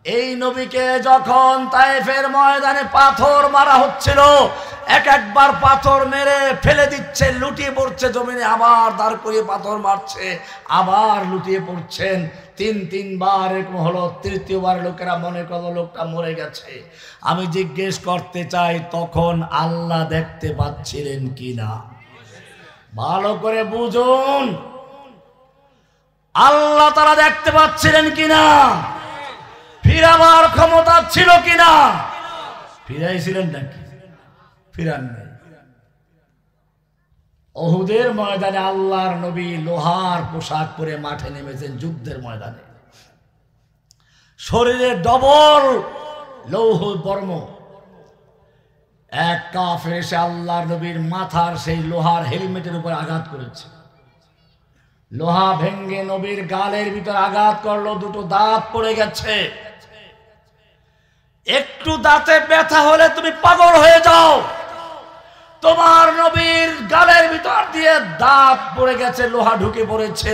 এই নবীকে যখন তায়েফের ময়দানে পাথর মারা হচ্ছিল, এক একবার পাথর মেরে ফেলে দিচ্ছে, লুটিয়ে পড়ছে জমিনে, আবার দাঁড় করিয়ে পাথর মারছে, আবার লুটিয়ে পড়ছেন, তিনবার এরকম হলো। তৃতীয়বার লোকেরা মনে করলো লোকটা মরে গেছে। আমি জিজ্ঞেস করতে চাই, তখন আল্লাহ দেখতে পাচ্ছিলেন কিনা? ভালো করে বুঝুন, আল্লাহ তারা দেখতে পাচ্ছিলেন কিনা? ফিরাবার ক্ষমতা ছিল কিনা? ফিরাইছিলেন নাকি? ফিরান নাই। উহুদের ময়দানে আল্লাহর নবী লোহার পোশাক পরে মাঠে নেমেছেন, যুদ্ধের ময়দানে। শরীরে ডবল লৌহ বর্ম। এক কাফের এসে আল্লাহর নবীর মাথার সেই লোহার হেলমেটের উপর আঘাত করেছে। লোহা ভেঙ্গে নবীর গালের ভিতর আঘাত করলো, দুটো দাঁত পড়ে গেছে। একটু দাঁতে ব্যথা হলে তুমি পাগল হয়ে যাও। তোমার নবীর গালের ভিতর দিয়ে দাঁত পড়ে গেছে, লোহা ঢুকে পড়েছে।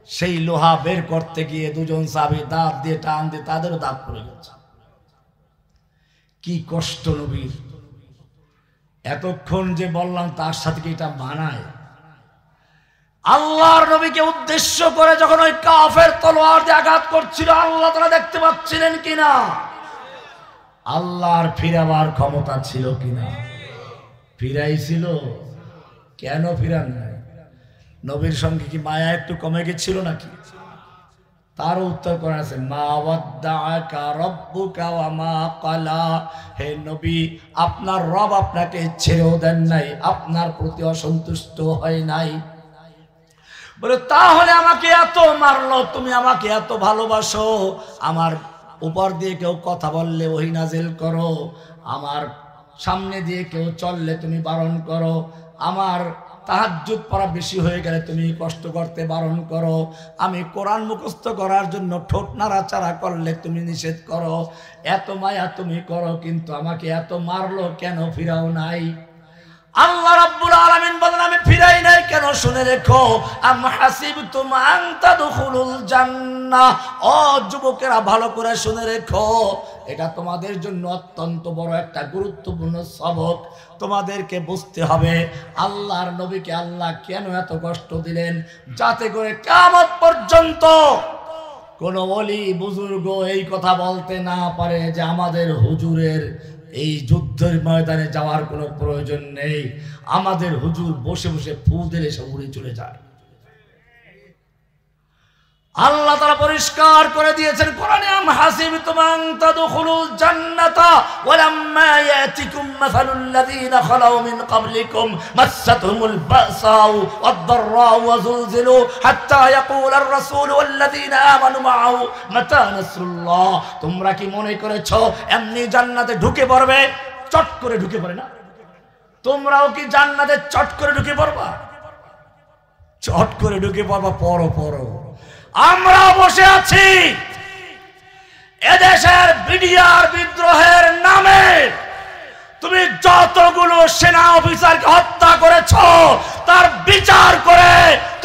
সেই লোহা বের করতে গিয়ে দুজন সাহাবী দাঁত দিয়ে টান দিয়ে তাদেরও দাঁত পড়ে গেছে। কি কষ্ট নবীর। এতক্ষণ যে বললাম তার সাথে কি এটা মানায়? আল্লাহর নবীকে উদ্দেশ্য করে যখন ওই কাফের তলোয়ার দিয়ে আঘাত করছিল, আল্লাহ তাআলা দেখতে পাচ্ছিলেন কিনা? আল্লাহর ফিরাবার ক্ষমতা ছিল কিনা? ফিরাইছিল। কেন ফিরান নাই? নবীর সঙ্গে কি মায়া একটু কমে গেছিল নাকি? তার উত্তর করা আছে, মা ওয়াদ্দাআকা রাব্বুকা ওয়া মা ক্বালা। হে নবী, আপনার রব আপনাকে ছেড়েও দেন নাই, আপনার প্রতি অসন্তুষ্ট হয় নাই। বলে তাহলে আমাকে এত মারলো, তুমি আমাকে এত ভালোবাসো, আমার উপর দিয়ে কেউ কথা বললে ওহী নাজিল করো, আমার সামনে দিয়ে কেউ চললে তুমি বারণ করো, আমার তাহাজ্জুদ পড়া বেশি হয়ে গেলে তুমি কষ্ট করতে বারণ করো, আমি কোরআন মুখস্থ করার জন্য ঠোঁট নাড়াচাড়া করলে তুমি নিষেধ করো, এত মায়া তুমি করো, কিন্তু আমাকে এত মারলো কেন ফিরাও নাই? আল্লাহ রাব্বুল আলামিন বলেন আমি ফিরাই নাই কেন? শুনে রেখো, আম হাসিবতুম আন তাদখুলুল জান্নাহ। ও যুবকেরা ভালো করে শুনে রেখো, এটা তোমাদের জন্য অত্যন্ত বড় একটা গুরুত্বপূর্ণ সবক। তোমাদেরকে বুঝতে হবে আল্লাহর নবীকে আল্লাহ কেন এত কষ্ট দিলেন, যাতে করে কিয়ামত পর্যন্ত কোন ওলি বুজুর্গ এই কথা বলতে না পারে যে আমাদের হুজুরের এই যুদ্ধের ময়দানে যাওয়ার কোনো প্রয়োজন নেই, আমাদের হুজুর বসে বসে ফু দিলে সব উড়ে চলে যায়। আল্লাহ তাআলা পরিষ্কার করে দিয়েছেন কোরআনে, আম হাসিবতুম আন তাদখুলুল জান্নাতা ওয়ালাম্মা ইয়াতিকুম মাসালুল লাযীনা খালাউ মিন ক্বাবলিকুম মাসসাতহুমুল বাসাউ ওয়াদ-দাররাউ ওয়া যুলজিলু হাত্তা ইয়াকুলার রাসূল ওয়াল লাযীনা আমানু মাআহু মাতা নাসরুল্লাহ। তোমরা কি মনে করেছো এমনি জান্নাতে ঢুকে পড়বে? চট করে ঢুকে পড়ে না। তোমরাও কি জান্নাতে চট করে ঢুকে পড়বা? চট করে ঢুকে পড়বা? পড়ো পড়ো। আমরা বসে আছি এদেশের বিডিআর বিদ্রোহের নামে। তুমি যতগুলো সেনা অফিসারকে হত্যা করেছ তার বিচার করে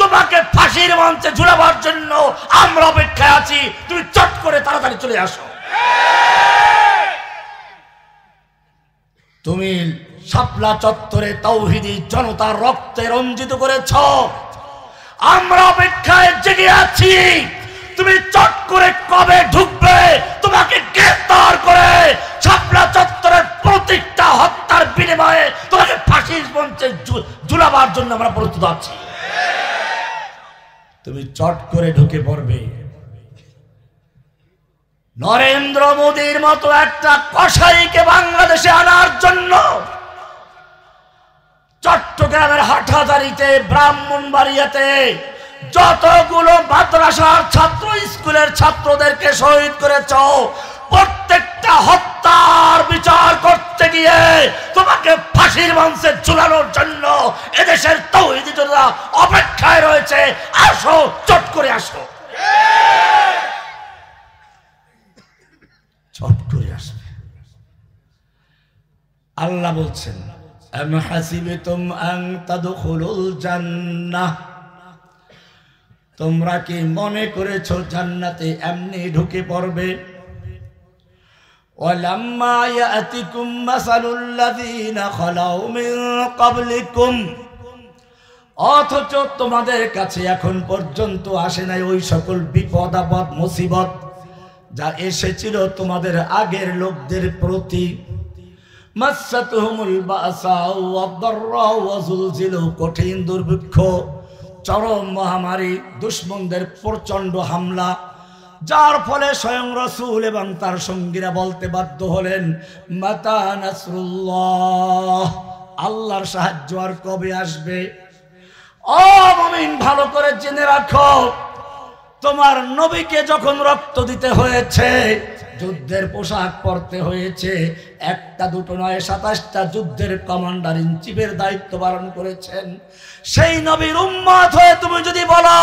তোমাকে ফাঁসির মঞ্চে ঝুলাবার জন্য আমরা অপেক্ষায় আছি। তুমি চট করে তাড়াতাড়ি চলে আসো। তুমি শাপলা চত্বরে তাওহীদি জনতার রক্তে রঞ্জিত করেছ, আমরা অপেক্ষায় জেগে আছি। তুমি চট করে কবে ঢুকবে? তোমাকে গ্রেফতার করে শাপলা চত্বরের প্রত্যেকটা হত্যার বিনিময়ে তোমাকে ফাঁসির মঞ্চে ঝুলাবার জন্য আমরা প্রস্তুত আছি। তুমি চট করে ঢুকে পড়বে। নরেন্দ্র মোদীর মতো একটা কসাইকে বাংলাদেশে আনার জন্য চট্টগ্রামের হাটহাজারীতে, ব্রাহ্মণবাড়িয়াতে যতগুলো মাদ্রাসার ছাত্র, স্কুলের ছাত্রদেরকে শহীদ করেছ, প্রত্যেকটা হত্যার বিচার করতে গিয়ে তোমাকে ফাঁসির মঞ্চে ঝুলানোর জন্য এদেশের তাওহীদি জনতা অপেক্ষায় রয়েছে। আসো, চট করে আসো, চট করে আসবে। আল্লাহ বলছেন, আম হাসিবতুম আন তাদখুলুল জান্নাহ। তোমরা কি মনে করেছো জান্নাতে এমনি ঢুকে পড়বে? ওয়ালাম্মা ইয়াতিকুম মাসালুল লাযীনা খালাউ মিন ক্বাবলিকুম। অথচ তোমাদের কাছে এখন পর্যন্ত আসে নাই ওই সকল বিপদ আপদ মুসিবত যা এসেছিল তোমাদের আগের লোকদের প্রতি। মাসসাতহুমুল বাসাউ ওয়াদ-দাররাউ ওয়া যুলজিলু। কঠিন দুর্ভিক্ষ, চরম মহামারী, দুশমনদের প্রচন্ড হামলা, যার ফলে স্বয়ং রাসূল এবং তার সঙ্গীরা বলতে বাধ্য হলেন, মাতা নাসরুল্লাহ, আল্লাহর সাহায্য আর কবে আসবে? ও মুমিন, ভালো করে জেনে রাখো, তোমার নবীকে যখন রক্ত দিতে হয়েছে, যুদ্ধের পোশাক পরতে হয়েছে। একটা দুটো নয়, 27টা যুদ্ধের কমান্ডার ইন চিফের দায়িত্ব পালন করেছেন। সেই নবীর উম্মত হয়ে তুমি যদি বলো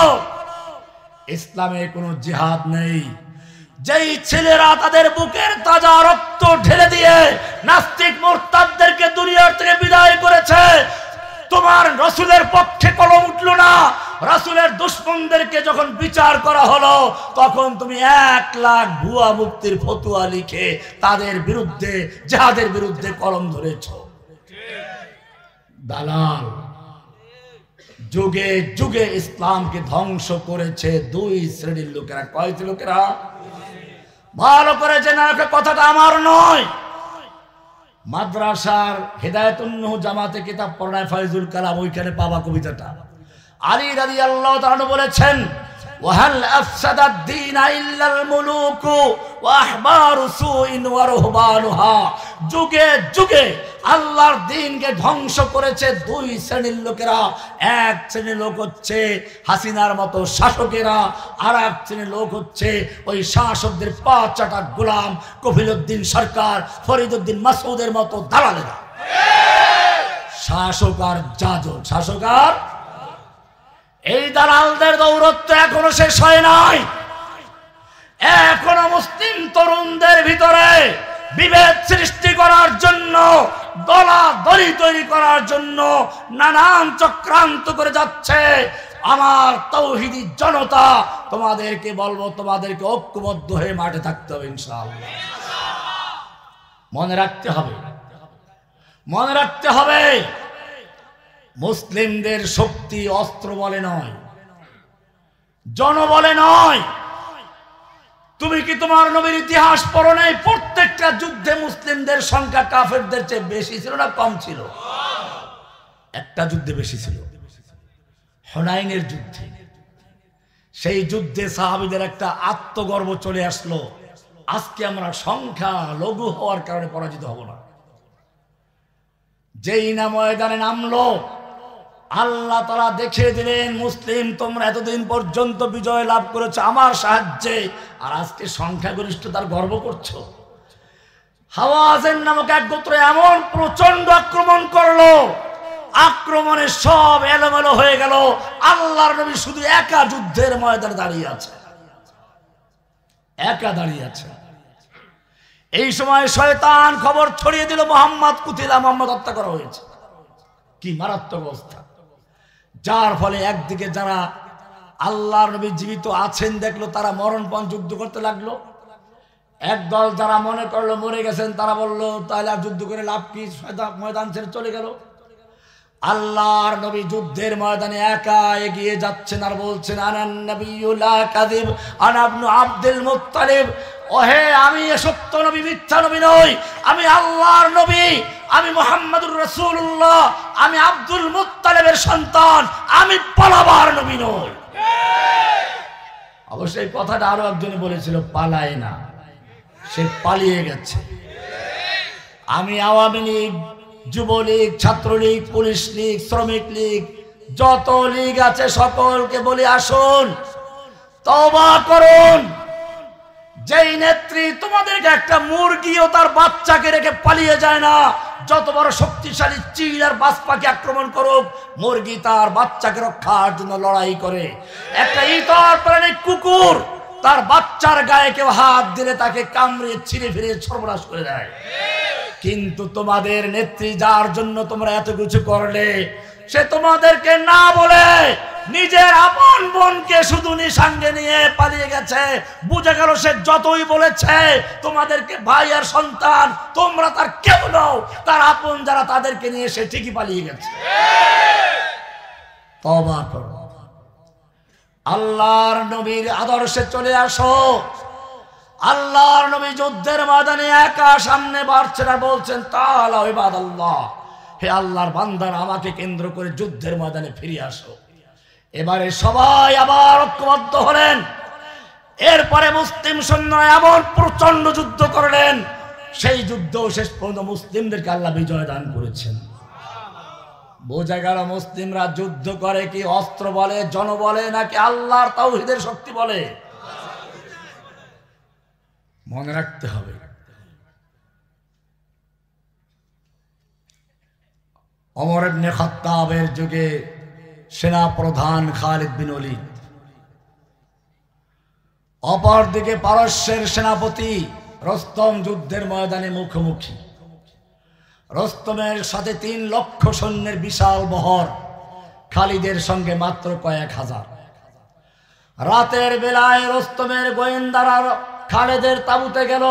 ইসলামে কোনো জিহাদ নেই, যেই ছেলেরা তাদের বুকের তাজা রক্ত ঢেলে দিয়ে নাস্তিক মুরতাদদেরকে দুনিয়ার থেকে বিদায় করেছে, তোমার রাসূলের পক্ষে কলম উঠল না। রাসূলের দুশমনদেরকে যখন বিচার করা হলো তখন তুমি 1 লাখ ভুয়া মুফতির ফতোয়া লিখে তাদের বিরুদ্ধে, জিহাদের বিরুদ্ধে কলম ধরেছ। দালাল যুগে যুগে ইসলামকে ধ্বংস করেছে 2 শ্রেণীর লোকেরা। কয়টি লোকেরা? ভালো করে জেনে রাখো, কথাটা আমার নয়। মাদ্রাসার হেদায়েতুন নূহ জামাতে কিতাব পড়ায় ফয়জুল কালাম, ওইখানে পাবা কবিতাটা। আলী রাদিয়াল্লাহু তাআলা বলেছেন, ওয়াহাল আফসাদাদ দীন ইল্লাল মুলুকু ওয়া আহবারু সুইন ওয়া রুহবানুহা। যুগে যুগে আল্লাহর দ্বীনকে ধ্বংস করেছে 2 শ্রেণীর লোকেরা। এক শ্রেণীর লোক হচ্ছে হাসিনার মতো শাসকেরা, আর এক শ্রেণীর লোক হচ্ছে ওই শাসকদের পা চাটা গোলাম কফিলউদ্দিন সরকার, ফরিদউদ্দিন মাসউদের মতো দালালেরা। শাসক আর যাজক, শাসক আর এই দালালদের দৌরত্ব এখনো শেষ হয় নাই। এখনো মুসলিম তরুণদের ভিতরে বিভেদ সৃষ্টি করার জন্য, দলাদলি তৈরি করার জন্য নানান চক্রান্ত করে যাচ্ছে। আমার তাওহীদি জনতা তোমাদেরকে বলবো, তোমাদেরকে ঐক্যবদ্ধ হয়ে মাঠে থাকতে হবে ইনশাআল্লাহ। মনে রাখতে হবে, মনে রাখতে হবে, মুসলিমদের শক্তি অস্ত্র বলে নয়, জনবলে নয়। তুমি কি তোমার নবীর ইতিহাস পড়ো নাই? প্রত্যেকটা যুদ্ধে মুসলিমদের সংখ্যা কাফেরদের চেয়ে বেশি ছিল না কম ছিল? একটা যুদ্ধে বেশি ছিল, হুনাইনের যুদ্ধে। সেই যুদ্ধে সাহাবীদের একটা আত্মগর্ব চলে আসলো, আজকে আমরা সংখ্যা লঘু হওয়ার কারণে পরাজিত হব না। যেই না ময়দানে নামলো, আল্লাহ তাআলা দেখিয়ে দিলেন, মুসলিম তোমরা এতদিন পর্যন্ত বিজয় লাভ করেছো আমার সাহায্যে, আর আজকে সংখ্যাগরিষ্ঠতার গর্ব করছো। হাওয়াযিন নামক এক গোত্র এমন প্রচন্ড আক্রমণ করলো, আক্রমণে সব এলোমেলো হয়ে গেল। আল্লাহর নবী শুধু একা যুদ্ধের ময়দানে দাঁড়িয়ে আছে, একা দাঁড়িয়ে আছে। এই সময় শয়তান খবর ছড়িয়ে দিল, মুহাম্মদ কুতিলা, মুহাম্মদ হত্যা করা হয়েছে। কি মারাত্মক অবস্থা! যার ফলে একদিকে যারা আল্লাহর নবী জীবিত আছেন দেখলো, তারা মরণপণ যুদ্ধ করতে লাগলো। একদল যারা মনে করলো মরে গেছেন, তারা বললো তাহলে আর যুদ্ধ করে লাভ কি, ময়দান ছেড়ে চলে গেল। আল্লাহর নবী যুদ্ধের ময়দানে একা এগিয়ে যাচ্ছেন আর বলছেন, আনান নবিয়্যু লা কাযিব আনা ইবনু আব্দুল মুত্তালিব। ওহে, আমি সত্য নবী, মিথ্যা নবী নই, আমি আল্লাহর নবী, আমি মুহাম্মদুর রাসূলুল্লাহ, আমি আব্দুল মুত্তালিবের সন্তান, আমি পালাবার নবী নই। অবশ্যই কথাটা আরো একজনে বলেছিল, পালায় না, সে পালিয়ে গেছে। আমি আওয়ামী লীগ, যুবলীগ, ছাত্রলীগ, পুলিশ লীগ, শ্রমিক লীগ, যত লীগ আছে সকলকে বলি, আসুন তওবা করুন। যেই নেত্রী তোমাদেরকে একটা মুরগিও তার বাচ্চাকে রেখে পালিয়ে যায় না, যত বড় শক্তিশালী চিল আর বাজ পাখি আক্রমণ করুক, মুরগি তার বাচ্চাকে রক্ষার জন্য লড়াই করে। একটা ইতর প্রাণী কুকুর তার বাচ্চার গায়ে কেউ হাত দিলে তাকে কামড়ে ছিঁড়ে ফিরে সর্বনাশ করে দেয়। কিন্তু তোমাদের নেত্রী, যার জন্য তোমরা এত কিছু করলে, সে তোমাদেরকে না বলে নিজের আপন বোনকে শুধু সঙ্গে নিয়ে পালিয়ে গেছে। বুঝে গেল সে যতই বলেছে তোমাদেরকে ভাই আর সন্তান, তোমরা তার কেউ নও, তার আপন যারা তাদেরকে নিয়ে সে ঠিকই পালিয়ে গেছে। তওবা করো, আল্লাহর নবীর আদর্শে চলে আসো। আল্লাহর নবী যুদ্ধের ময়দানে একা সামনে বাড়ছেন আর বলছেন, তাআলা ইবাদাল্লাহ, হে আল্লাহর বান্দারা, আমাকে কেন্দ্র করে যুদ্ধের ময়দানে ফিরে আসো। এবারে সবাই আবার ঐক্যবদ্ধ হলেন। এরপরে মুসলিম সৈন্যরা এমন প্রচন্ড যুদ্ধ করলেন, সেই যুদ্ধ শেষ পর্যন্ত মুসলিমদেরকে আল্লাহ বিজয় দান করেছেন। বোঝা গেল মুসলিমরা যুদ্ধ করে কি অস্ত্র বলে, জনবলে, নাকি আল্লাহর তাওহীদের শক্তি বলে? মনে রাখতে হবে, ওমর ইবনে খাত্তাবের যুগে সেনা প্রধান খালিদ বিন ওলীদ, অপরদিকে পারস্যের সেনাপতি রস্তম যুদ্ধের ময়দানে মুখোমুখি। রস্তমের সাথে 3 লক্ষ সৈন্যের বিশাল বহর, খালিদের সঙ্গে মাত্র কয়েক হাজার। রাতের বেলায় রস্তমের গোয়েন্দারা খালিদের তাঁবুতে গেল,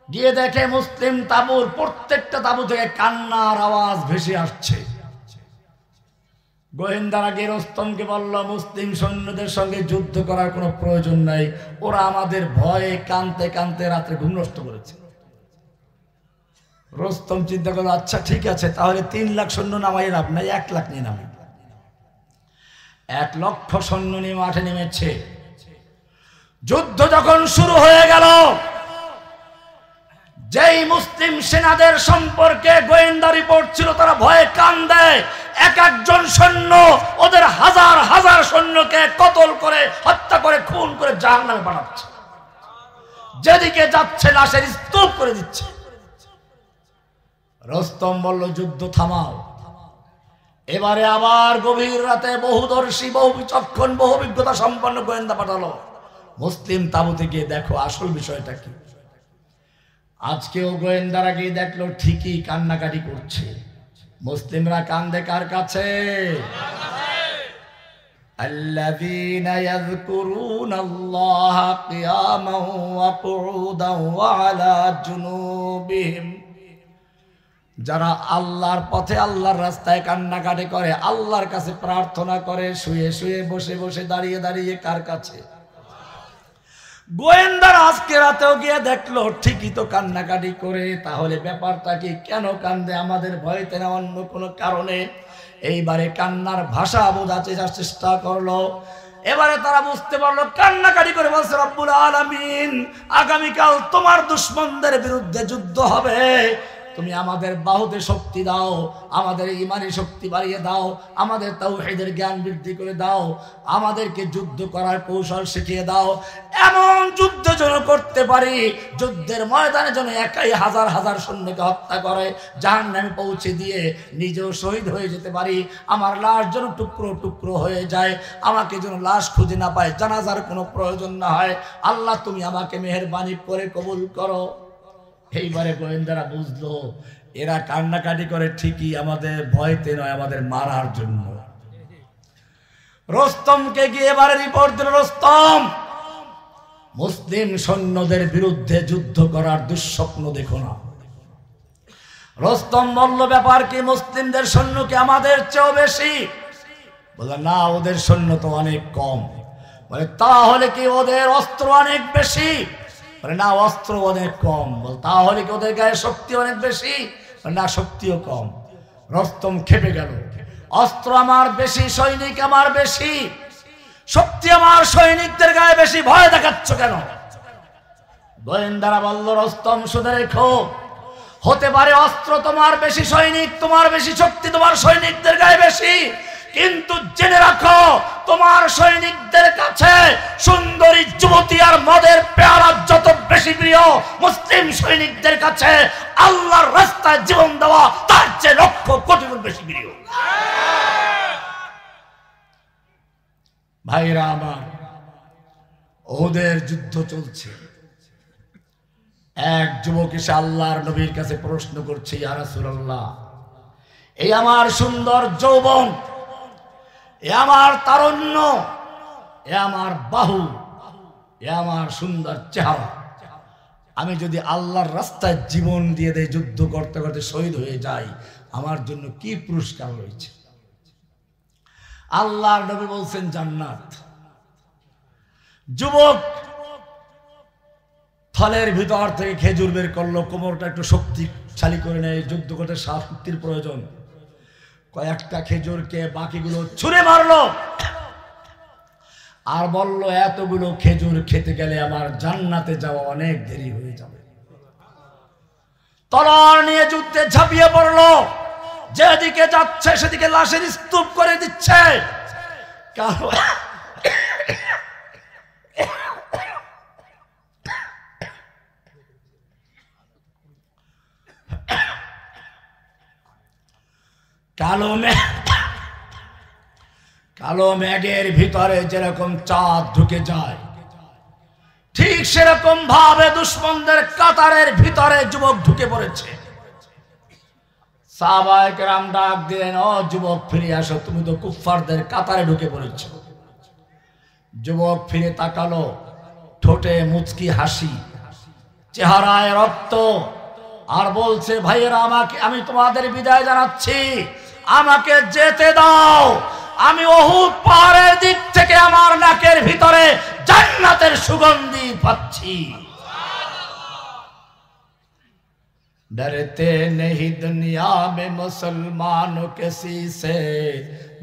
গিয়ে দেখে মুসলিম তাঁবুর প্রত্যেকটা তাঁবু থেকে কান্নার আওয়াজ ভেসে আসছে। গোয়েন্দারা গিয়ে রস্তমকে বলল, মুসলিম সৈন্যদের সঙ্গে যুদ্ধ করার কোনো প্রয়োজন নাই, ওরা আমাদের ভয়ে কানতে কানতে রাত্রে ঘুম নষ্ট করেছে। রস্তম চিন্তা করলো, আচ্ছা ঠিক আছে, তাহলে 3 লাখ সৈন্য নামাই লাভ নাই, 1 লাখ নিয়ে নামাই। 1 লক্ষ সৈন্য নিয়ে মাঠে নেমেছে। যুদ্ধ যখন শুরু হয়ে গেল, যেই মুসলিম সেনাদের সম্পর্কে গোয়েন্দা রিপোর্ট ছিল তারা ভয়ে কান্দে, এক একজন সৈন্য ওদের হাজার হাজার সৈন্যকে কতল করে, হত্যা করে, খুন করে জাহান্নামে পাঠাচ্ছে। যেদিকে যাচ্ছে লাশের স্তূপ করে দিচ্ছে। রস্তম বলল, যুদ্ধ থামাও। এবারে আবার গভীর রাতে বহুদর্শী, বহু বিচক্ষণ, বহু অভিজ্ঞতা সম্পন্ন গোয়েন্দা পাঠালো। মুসলিম তাঁবুতে গিয়ে দেখো আসল বিষয়টা কি। আজকেও গোয়েন্দারা গিয়ে দেখলো ঠিকই কান্নাকাটি করছে। মুসলিমরা কান্দে কার কাছে? আল্লাযীনা ইয়াযকুরুনাল্লাহা কিয়ামান ওয়া কুউদান ওয়া আলা জুনুবিহিম, যারা আল্লাহর পথে, আল্লাহর রাস্তায় কান্নাকাটি করে, আল্লাহর কাছে প্রার্থনা করে, শুয়ে শুয়ে, বসে বসে, দাঁড়িয়ে দাঁড়িয়ে। কার কাছে? গোয়েন্দার আজকে রাতেও গিয়ে দেখলো ঠিকই তো কান্নাকাটি করে। তাহলে ব্যাপারটা কি? কেন কান্দে? আমাদের ভয়তে না অন্য কোনো কারণে? এইবারে কান্নার ভাষা বোঝাতে চেষ্টা করলো। এবারে তারা বুঝতে পারলো, কান্নাকাটি করে বলছে, রব্বুল আলামিন, আগামীকাল তোমার দুশমনদের বিরুদ্ধে যুদ্ধ হবে, তুমি আমাদের বাহুতে শক্তি দাও, আমাদের ঈমানি শক্তি বাড়িয়ে দাও, আমাদের তাওহীদের জ্ঞান বৃদ্ধি করে দাও, আমাদেরকে যুদ্ধ করার কৌশল শিখিয়ে দাও, এমন যুদ্ধ যেন করতে পারি, যুদ্ধের ময়দানে যেন একাই হাজার হাজার সৈন্যকে হত্যা করে জাহান্নামে পৌঁছে দিয়ে নিজেও শহীদ হয়ে যেতে পারি, আমার লাশ যেন টুকরো টুকরো হয়ে যায়, আমাকে যেন লাশ খুঁজে না পায়, জানাজার কোনো প্রয়োজন না হয়। আল্লাহ তুমি আমাকে মেহেরবানি করে কবুল করো। এইবারে গোয়েন্দারা বুঝলো এরা কান্নাকাটি করে ঠিকই আমাদের ভয়তে নয়, আমাদের মারার জন্য। রস্তমকে গিয়ে এবারে রিপোর্ট দিল, রস্তম, মুসলিম সৈন্যদের বিরুদ্ধে যুদ্ধ করার দুঃস্বপ্ন দেখো না। রস্তম বলল, ব্যাপার কি? মুসলিমদের সৈন্য কি আমাদের চেয়েও বেশি? বলে, না, ওদের সৈন্য তো অনেক কম। বলে, তাহলে কি ওদের অস্ত্র অনেক বেশি? না, অস্ত্র অনেক কম। বল, তাহলে কি ওদের গায়ে শক্তি অনেক বেশি? না, শক্তিও কম। রস্তম খেপে গেল, অস্ত্র আমার বেশি, সৈনিক আমার বেশি, শক্তি আমার সৈনিকদের গায়ে বেশি, ভয় দেখাচ্ছ কেন? গোয়েন্দারা বলল, রস্তম শুনে রেখো, হতে পারে অস্ত্র তোমার বেশি, সৈনিক তোমার বেশি, শক্তি তোমার সৈনিকদের গায়ে বেশি, কিন্তু জেনে রাখো তোমার সৈনিকদের কাছে সুন্দরী যুবতী আর মদের পেয়ালা যত বেশি প্রিয়, মুসলিম সৈনিকদের কাছে আল্লাহর রাস্তায় জীবন দেওয়া তার চেয়ে লক্ষ কোটি গুণ বেশি প্রিয়। ভাইরা আমার, ওদের যুদ্ধ চলছে। এক যুবক এসে আল্লাহর নবীর কাছে প্রশ্ন করছে, ইয়া রাসূলুল্লাহ, এই আমার সুন্দর যৌবন, এ আমার তারুণ্য, এ আমার বাহু, এ আমার সুন্দর চেহারা, আমি যদি আল্লাহর রাস্তায় জীবন দিয়ে দেই, যুদ্ধ করতে করতে শহীদ হয়ে যাই, আমার জন্য কি পুরস্কার রয়েছে? আল্লাহর নবী বলছেন, জান্নাত। যুবক ফলের ভিতর থেকে খেজুর বের করলো, কোমরটা একটু শক্তিশালী করে নেয়, যুদ্ধ করতে শক্তির প্রয়োজন। কয়েকটা খেজুরকে বাকিগুলো ছুঁড়ে মারলো আর বলল, এতগুলো খেজুর খেতে গেলে আমার জান্নাতে যাওয়া অনেক দেরি হয়ে যাবে। তলোয়ার নিয়ে যুদ্ধে ঝাঁপিয়ে পড়লো, যেদিকে যাচ্ছে সেদিকে লাশের স্তূপ করে দিচ্ছে। কালো মেঘের ভিতরে যেরকম চাঁদ ঢুকে যায়, ঠিক সেরকম ভাবে দুশমনদের কাতারের ভিতরে যুবক ঢুকে পড়েছে। সাহাবায়ে কেরাম ডাক দিলেন, ও যুবক ফিরে আসো, তুমি তো কুফফারদের কাতারে ঢুকে পড়েছো। যুবক ফিরে তাকালো, ঠোঁটে মুচকি হাসি, চেহারায় রক্ত, আর বলছে, ভাইয়েরা আমি তোমাদের বিদায় জানাচ্ছি, আমাকে যেতে দাও। আমি উহুদ পাহাড়ের দিক থেকে আমার নাকের ভিতরে জান্নাতের সুগন্ধি পাচ্ছি। डरते नहीं दुनिया में मुसलमानों किसी से,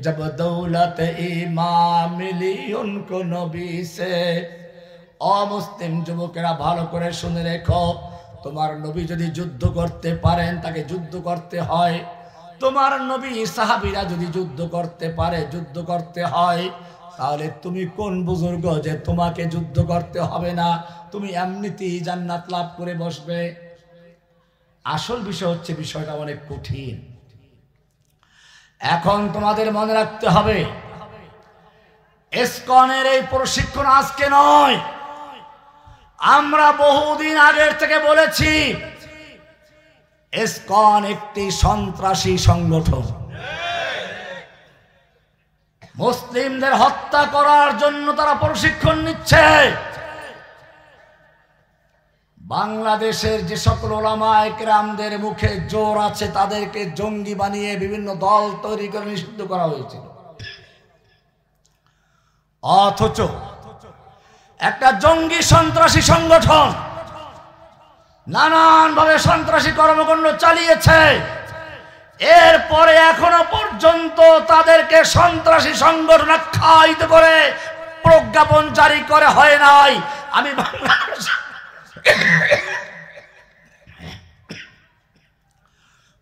जब दौलत ईमान मिली उनको नबी से। অমুসলিম যুবকেরা ভালো করে শুনে রেখো, তোমার নবী যদি যুদ্ধ করতে পারেন তাকে যুদ্ধ করতে হয়। তোমার নবী সাহাবীরা যদি যুদ্ধ করতে পারে যুদ্ধ করতে হয়। তাহলে তুমি কোন বুজুর্গ যে তোমাকে যুদ্ধ করতে হবে না, তুমি এমনিতেই জান্নাত লাভ করে বসবে? আসল বিষয় হচ্ছে বিষয়টা অনেক কঠিন। এখন তোমাদের মনে রাখতে হবে, ইসকনের এই প্রশিক্ষণ আজকে নয়। আমরা বহুদিন আগের থেকে বলেছি, ইসকন একটি সন্ত্রাসী সংগঠন। মুসলিমদের হত্যা করার জন্য তারা প্রশিক্ষণ নিচ্ছে। বাংলাদেশের যে সকল উলামায়ে কেরামদের মুখে জোর আছে, তাদেরকে জঙ্গি বানিয়ে বিভিন্ন দল তৈরি করে নিষিদ্ধ করা হয়েছিল। অথচ একটা জঙ্গি সন্ত্রাসী সংগঠন নানানভাবে সন্ত্রাসী কর্মকাণ্ড চালিয়েছে। এরপরে এখনো পর্যন্ত তাদেরকে সন্ত্রাসী সংগঠন আখ্যায়িত করে প্রজ্ঞাপন জারি করে হয় নাই। আমি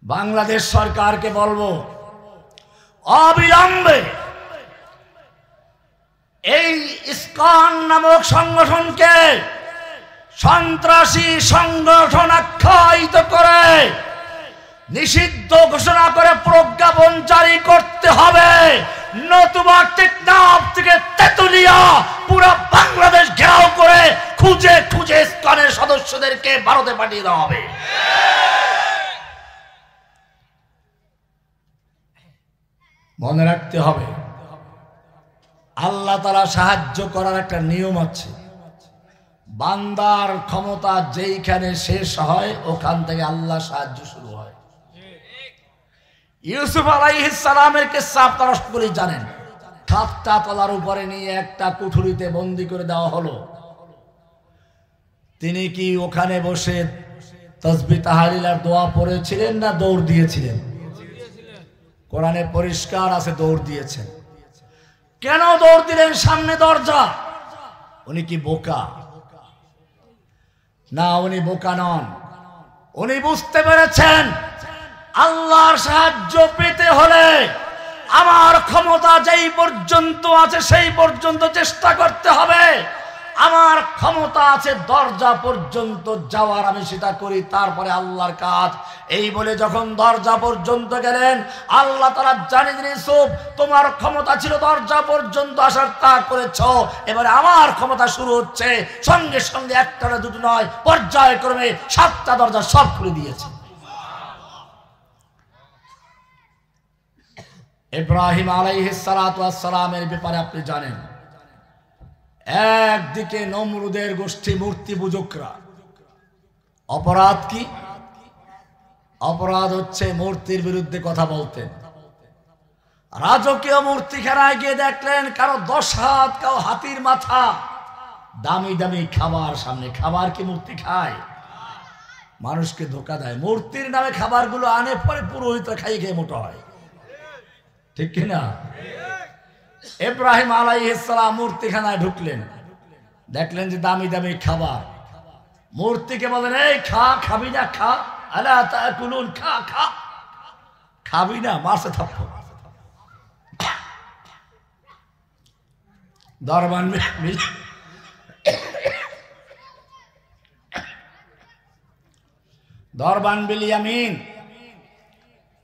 বাংলাদেশ সরকারকে বলবো, অবিলম্বে এই ইসকন নামক সংগঠনকে সন্ত্রাসী সংগঠন আখ্যায়িত করে নিষিদ্ধ ঘোষণা করে প্রজ্ঞাপন জারি করতে হবে। নতুবা টেকনাফ থেকে তেতুলিয়া পুরো বাংলাদেশ ঘেরাও করে খুঁজে খুঁজে ইসকনের সদস্যদেরকে ভারতে পাঠিয়ে দেওয়া হবে। মনে রাখতে হবে, আল্লাহ তাআলা সাহায্য করার একটা নিয়ম আছে। বান্দার ক্ষমতা যেইখানে শেষ হয় ওখান থেকে আল্লাহ সাহায্য শুরু হয়। ইউসুফ আলাইহিস সালামের কিসসা আপনারা সকলেই জানেন। সাতটা তলার উপরে নিয়ে একটা কুঠুরিতে বন্দী করে দেওয়া হলো। তিনি কি ওখানে বসে তাসবিহ তাহলিল আর দোয়া পড়েছিলেন না দৌড় দিয়েছিলেন? কোরআনে পরিষ্কার আছে দৌড় দিয়েছেন। কেন দৌড় দিলেন? সামনে দরজা। উনি কি বোকা? না, উনি বোকা নন। উনি বুঝতে পেরেছেন আল্লাহর সাহায্য পেতে হলে আমার ক্ষমতা যেই পর্যন্ত আছে সেই পর্যন্ত চেষ্টা করতে হবে। আমার ক্ষমতা আছে দরজা পর্যন্ত যাওয়ার, আমি সেটা করি, তারপরে আল্লাহর কাজ। এই বলে যখন দরজা পর্যন্ত গেলেন, আল্লাহ তাআলা জানিয়ে দিলেন, ইউসুফ তোমার ক্ষমতা ছিল দরজা পর্যন্ত আসার, তা করেছ, এবারে আমার ক্ষমতা শুরু হচ্ছে। সঙ্গে সঙ্গে একটা না দুটো নয়, পর্যায়ক্রমে 7টা দরজা সব খুলে দিয়েছে। ইব্রাহিম আলাইহিস সালাতু ওয়াস সালামের ব্যাপারে আপনি জানেন, একদিকে নমরুদের গোষ্ঠী মূর্তি পূজকরা। অপরাধ কি? অপরাধ হচ্ছে মূর্তির বিরুদ্ধে কথা বলতেন। রাজকীয় মূর্তিখানায় গিয়ে দেখলেন কারো 10 হাত, কারো হাতির মাথা, দামি দামি খাবার সামনে। খাবার কি মূর্তি খায়? মানুষকে ধোকা দেয়। মূর্তির নামে খাবারগুলো আনে, পরে পুরোহিত খাইয়ে খেয়ে মোটা হয়, ঠিক কিনা? ইব্রাহিম আলাইহিস সালাম মূর্তিখানায় ঢুকলেন, দেখলেন যে দামি দামি খাবার। মূর্তিকে বলেন, এই খা, খাবি না? খা। আলা তাকুলুন, খা খা। খাবি না? মারছে থাপ্পড়। দরবান বিল ইয়ামিন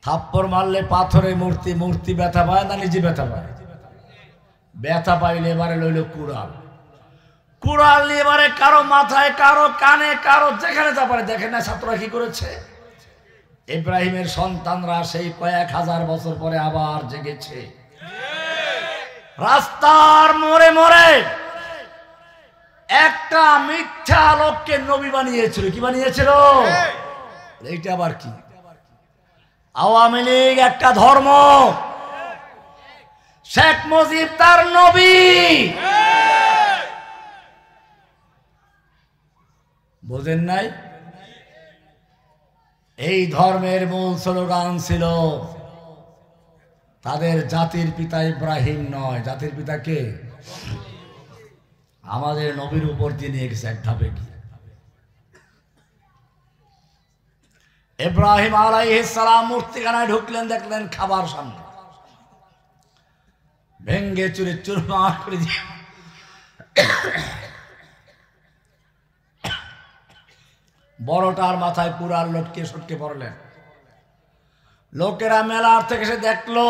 থাপ্পড় মারলে পাথরে মূর্তি, মূর্তি ব্যথা পায় না নিজে ব্যথা পায়? ব্যথা পাইলে এবারে লইল কুড়াল, কুড়াল নিয়ে এবারে কারো মাথায়, কারো কানে, কারো যেখানে যা পারে। দেখেন না ছাত্ররা কি করেছে? ইব্রাহিমের সন্তানরা সেই কয়েক হাজার বছর পরে আবার জেগেছে। রাস্তার মোড়ে মোড়ে একটা মিথ্যা লোককে নবী বানিয়েছিল। কি বানিয়েছিল? এইটা আবার কি? আওয়ামী লীগ একটা ধর্ম, শেখ মুজিব তার নবী। বোঝেন নাই? এই ধর্মের মূল স্লোগান ছিল তাদের জাতির পিতা ইব্রাহিম নয়, জাতির পিতা কে? আমাদের নবীর উপর দিয়ে নিয়ে গেছে এক ধাপে। কি ইব্রাহিম আলাইহিস সালাম মূর্তিখানায় ঢুকলেন, দেখলেন খাবার সামনে, ভেঙ্গে চুরে চুরমার করে দিয়ে বড়টার মাথায় কুড়াল লটকে সটকে পড়লেন। লোকেরা মেলার থেকে এসে দেখলো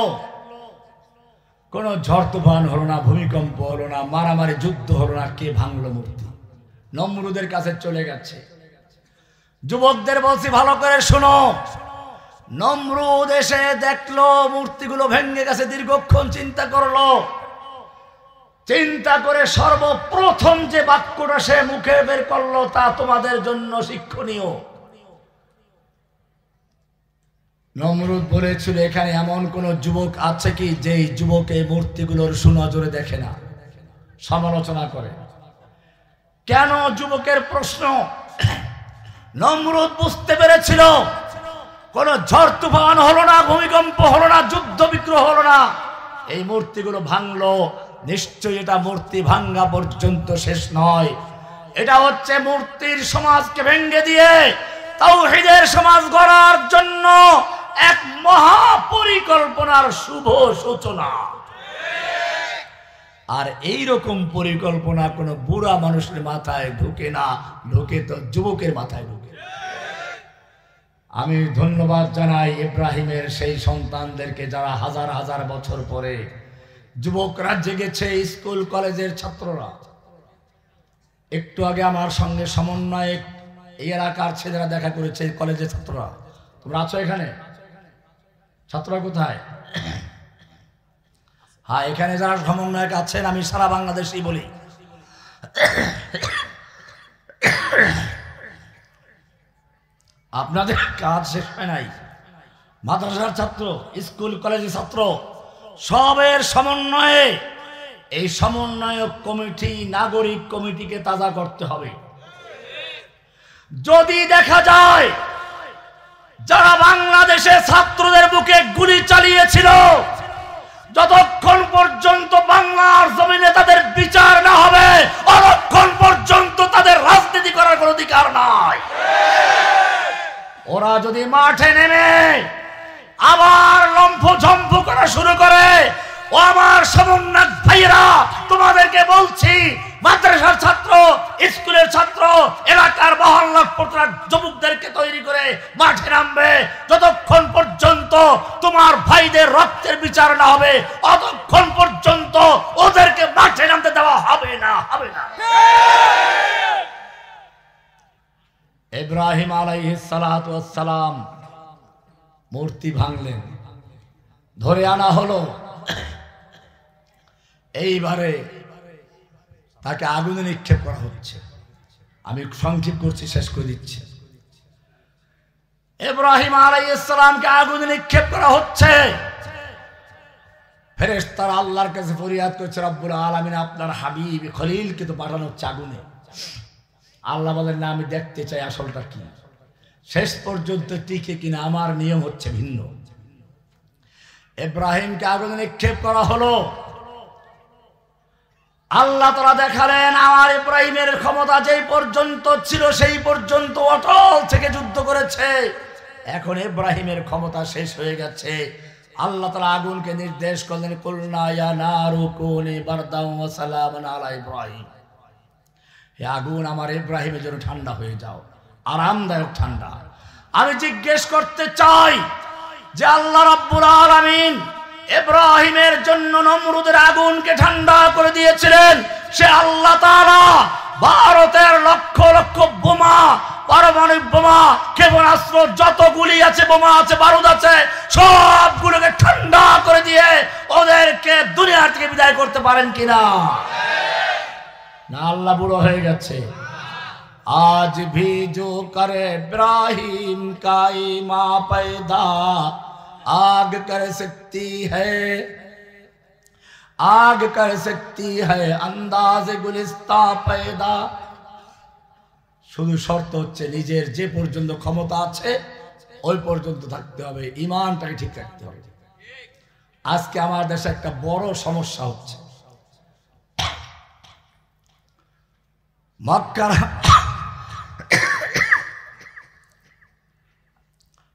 কোন ঝড় তুফান হলো না, ভূমিকম্প হলো না, মারামারি যুদ্ধ হলো না। কে ভাঙলো মূর্তি? নমরুদের কাছে চলে গেছে। যুবকদের বলছি ভালো করে শোনো, নমরুদ এসে দেখলো মূর্তিগুলো ভেঙে গেছে, দীর্ঘক্ষণ চিন্তা করলো। চিন্তা করে সর্বপ্রথম যে বাক্যটা সে মুখে বের করলো তা তোমাদের জন্য শিক্ষণীয়। নমরুদ বলেছিল, এখানে এমন কোন যুবক আছে কি যেই যুবক এই মূর্তিগুলোর সুনজরে দেখে না, সমালোচনা করে? কেন যুবকের প্রশ্ন? নমরুদ বুঝতে পেরেছিল কোন ঝড় তুফান হলো না, ভূমিকম্প হলো না, যুদ্ধ বিগ্রহ হলো না, এই মূর্তিগুলো ভাঙলো। নিশ্চয়ই এটা মূর্তি ভাঙ্গা পর্যন্ত শেষ নয়, এটা হচ্ছে মূর্তির সমাজকে ভেঙে দিয়ে তাওহীদের সমাজ গড়ার জন্য এক মহা পরিকল্পনার শুভ সূচনা। আর এই রকম পরিকল্পনা কোন বুড়া মানুষের মাথায় ঢুকে না, ঢুকে তো যুবকের মাথায় ঢুকে। আমি ধন্যবাদ জানাই ইব্রাহিমের সেই সন্তানদেরকে যারা হাজার হাজার বছর পরে যুবকরা জেগেছে, স্কুল কলেজের ছাত্ররা। একটু আগে আমার সঙ্গে সমন্বয়ক এই এলাকার ছেলেরা দেখা করেছে, কলেজের ছাত্ররা। তোমরা আছো এখানে? ছাত্ররা কোথায়? হ্যাঁ, এখানে যারা সমন্বয়ক আছেন আমি সারা বাংলাদেশেই বলি, আপনাদের কাজ শেষ হয় নাই। মাদ্রাসার ছাত্র, স্কুল কলেজের ছাত্র, সবের সমন্বয়ে এই সমন্বয়ক কমিটি, নাগরিক কমিটিকে তাজা করতে হবে। যদি দেখা যায় যারা বাংলাদেশে ছাত্রদের বুকে গুলি চালিয়েছিল, যতক্ষণ পর্যন্ত বাংলার জমিনে তাদের বিচার না হবে ততক্ষণ পর্যন্ত তাদের রাজনীতি করার কোনো অধিকার নাই। ওরা যদি মাঠে নেমে আবার লম্ফঝম্প করা শুরু করে, ও আমার সমন্বয়ক ভাইয়েরা, তোমাদেরকে বলছি, মাদ্রাসার ছাত্র, স্কুলের ছাত্র, এলাকার মহল্লা যুবকদেরকে তৈরি করে মাঠে নামবে। যতক্ষণ পর্যন্ত তোমার ভাইদের রক্তের বিচার না হবে ততক্ষণ পর্যন্ত ওদেরকে মাঠে নামতে দেওয়া হবে না, হবে না। ইব্রাহিম আলাইহিস সালাতু ওয়াস সালাম মূর্তি ভাঙলেন, ধরে আনা হলো। এইবারে তাকে আগুনে নিক্ষেপ করা হচ্ছে। আমি সংক্ষেপ করছি, শেষ করে দিচ্ছি। ইব্রাহিম আলাইহিস সালামকে আগুনে নিক্ষেপ করা হচ্ছে। ফেরেশতারা আল্লাহর কাছে ফরিয়াদ করছে, রব্বুল আলামিন আপনার হাবিব খলিলকে তো পাঠানো হচ্ছে আগুনে। আল্লাহ বলেন, না, আমি দেখতে চাই আসলটা কি, শেষ পর্যন্ত টিকে কিনা, আমার নিয়ম হচ্ছে ভিন্ন। ইব্রাহিমকে আগুনে নিক্ষেপ করা হলো। আল্লাহ তাআলা দেখালেন আমার ইব্রাহিমের ক্ষমতা যেই পর্যন্ত ছিল সেই পর্যন্ত অটল থেকে যুদ্ধ করেছে, এখন ইব্রাহিমের ক্ষমতা শেষ হয়ে গেছে। আল্লাহ তাআলা আগুনকে নির্দেশ করলেন, কুলনা ইয়া নারু কুনি বারদাও ওয়া সালামান আলা ইব্রাহিম, হে আগুন আমার ইব্রাহিমের জন্য ঠান্ডা হয়ে যাও, আরামদায়ক ঠান্ডা। আমি জিজ্ঞেস করতে চাই, যে আল্লাহ রাব্বুল আলামিন ইব্রাহিমের জন্য নমরুদের আগুনকে ঠান্ডা করে দিয়েছিলেন, সে আল্লাহ তাআলা ভারতের লক্ষ লক্ষ বোমা, পারমাণবিক বোমা, ক্ষেপণাস্ত্র, যতগুলি আছে, বোমা আছে, বারুদ আছে, সবগুলোকে ঠান্ডা করে দিয়ে ওদেরকে দুনিয়া থেকে বিদায় করতে পারেন কিনা? না, আল্লাহ বুড়ো হয়ে গেছে। আজ ভি জো করে ইব্রাহিম কা ইমা पैदा आग कर सकती है, आग कर सकती है अंदाज गुलिस्ता पैदा। শুধু শর্ত হচ্ছে নিজের যে পর্যন্ত ক্ষমতা আছে ওই পর্যন্ত থাকতে হবে, ঈমানটাকে ঠিক রাখতে হবে। আজকে আমার দেশে একটা বড় সমস্যা হচ্ছে,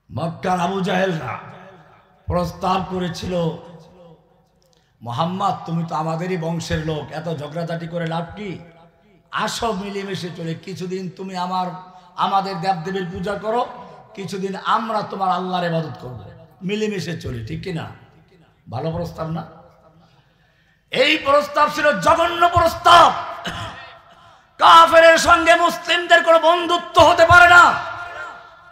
মক্কার আবু জাহেলরা প্রস্তাব করেছিল, মোহাম্মদ তুমি তো আমাদেরই বংশের লোক, এত ঝগড়াঝাটি করে লাভ কি? আসো মিলেমিশে চলে, কিছুদিন তুমি আমাদের দেবদেবীর পূজা করো, কিছুদিন আমরা তোমার আল্লাহর ইবাদত করব, মিলেমিশে চলি, ঠিক কিনা? ভালো প্রস্তাব না? এই প্রস্তাব ছিল জঘন্য প্রস্তাব। কাফেরের সঙ্গে মুসলিমদের কোনো বন্ধুত্ব হতে পারে না।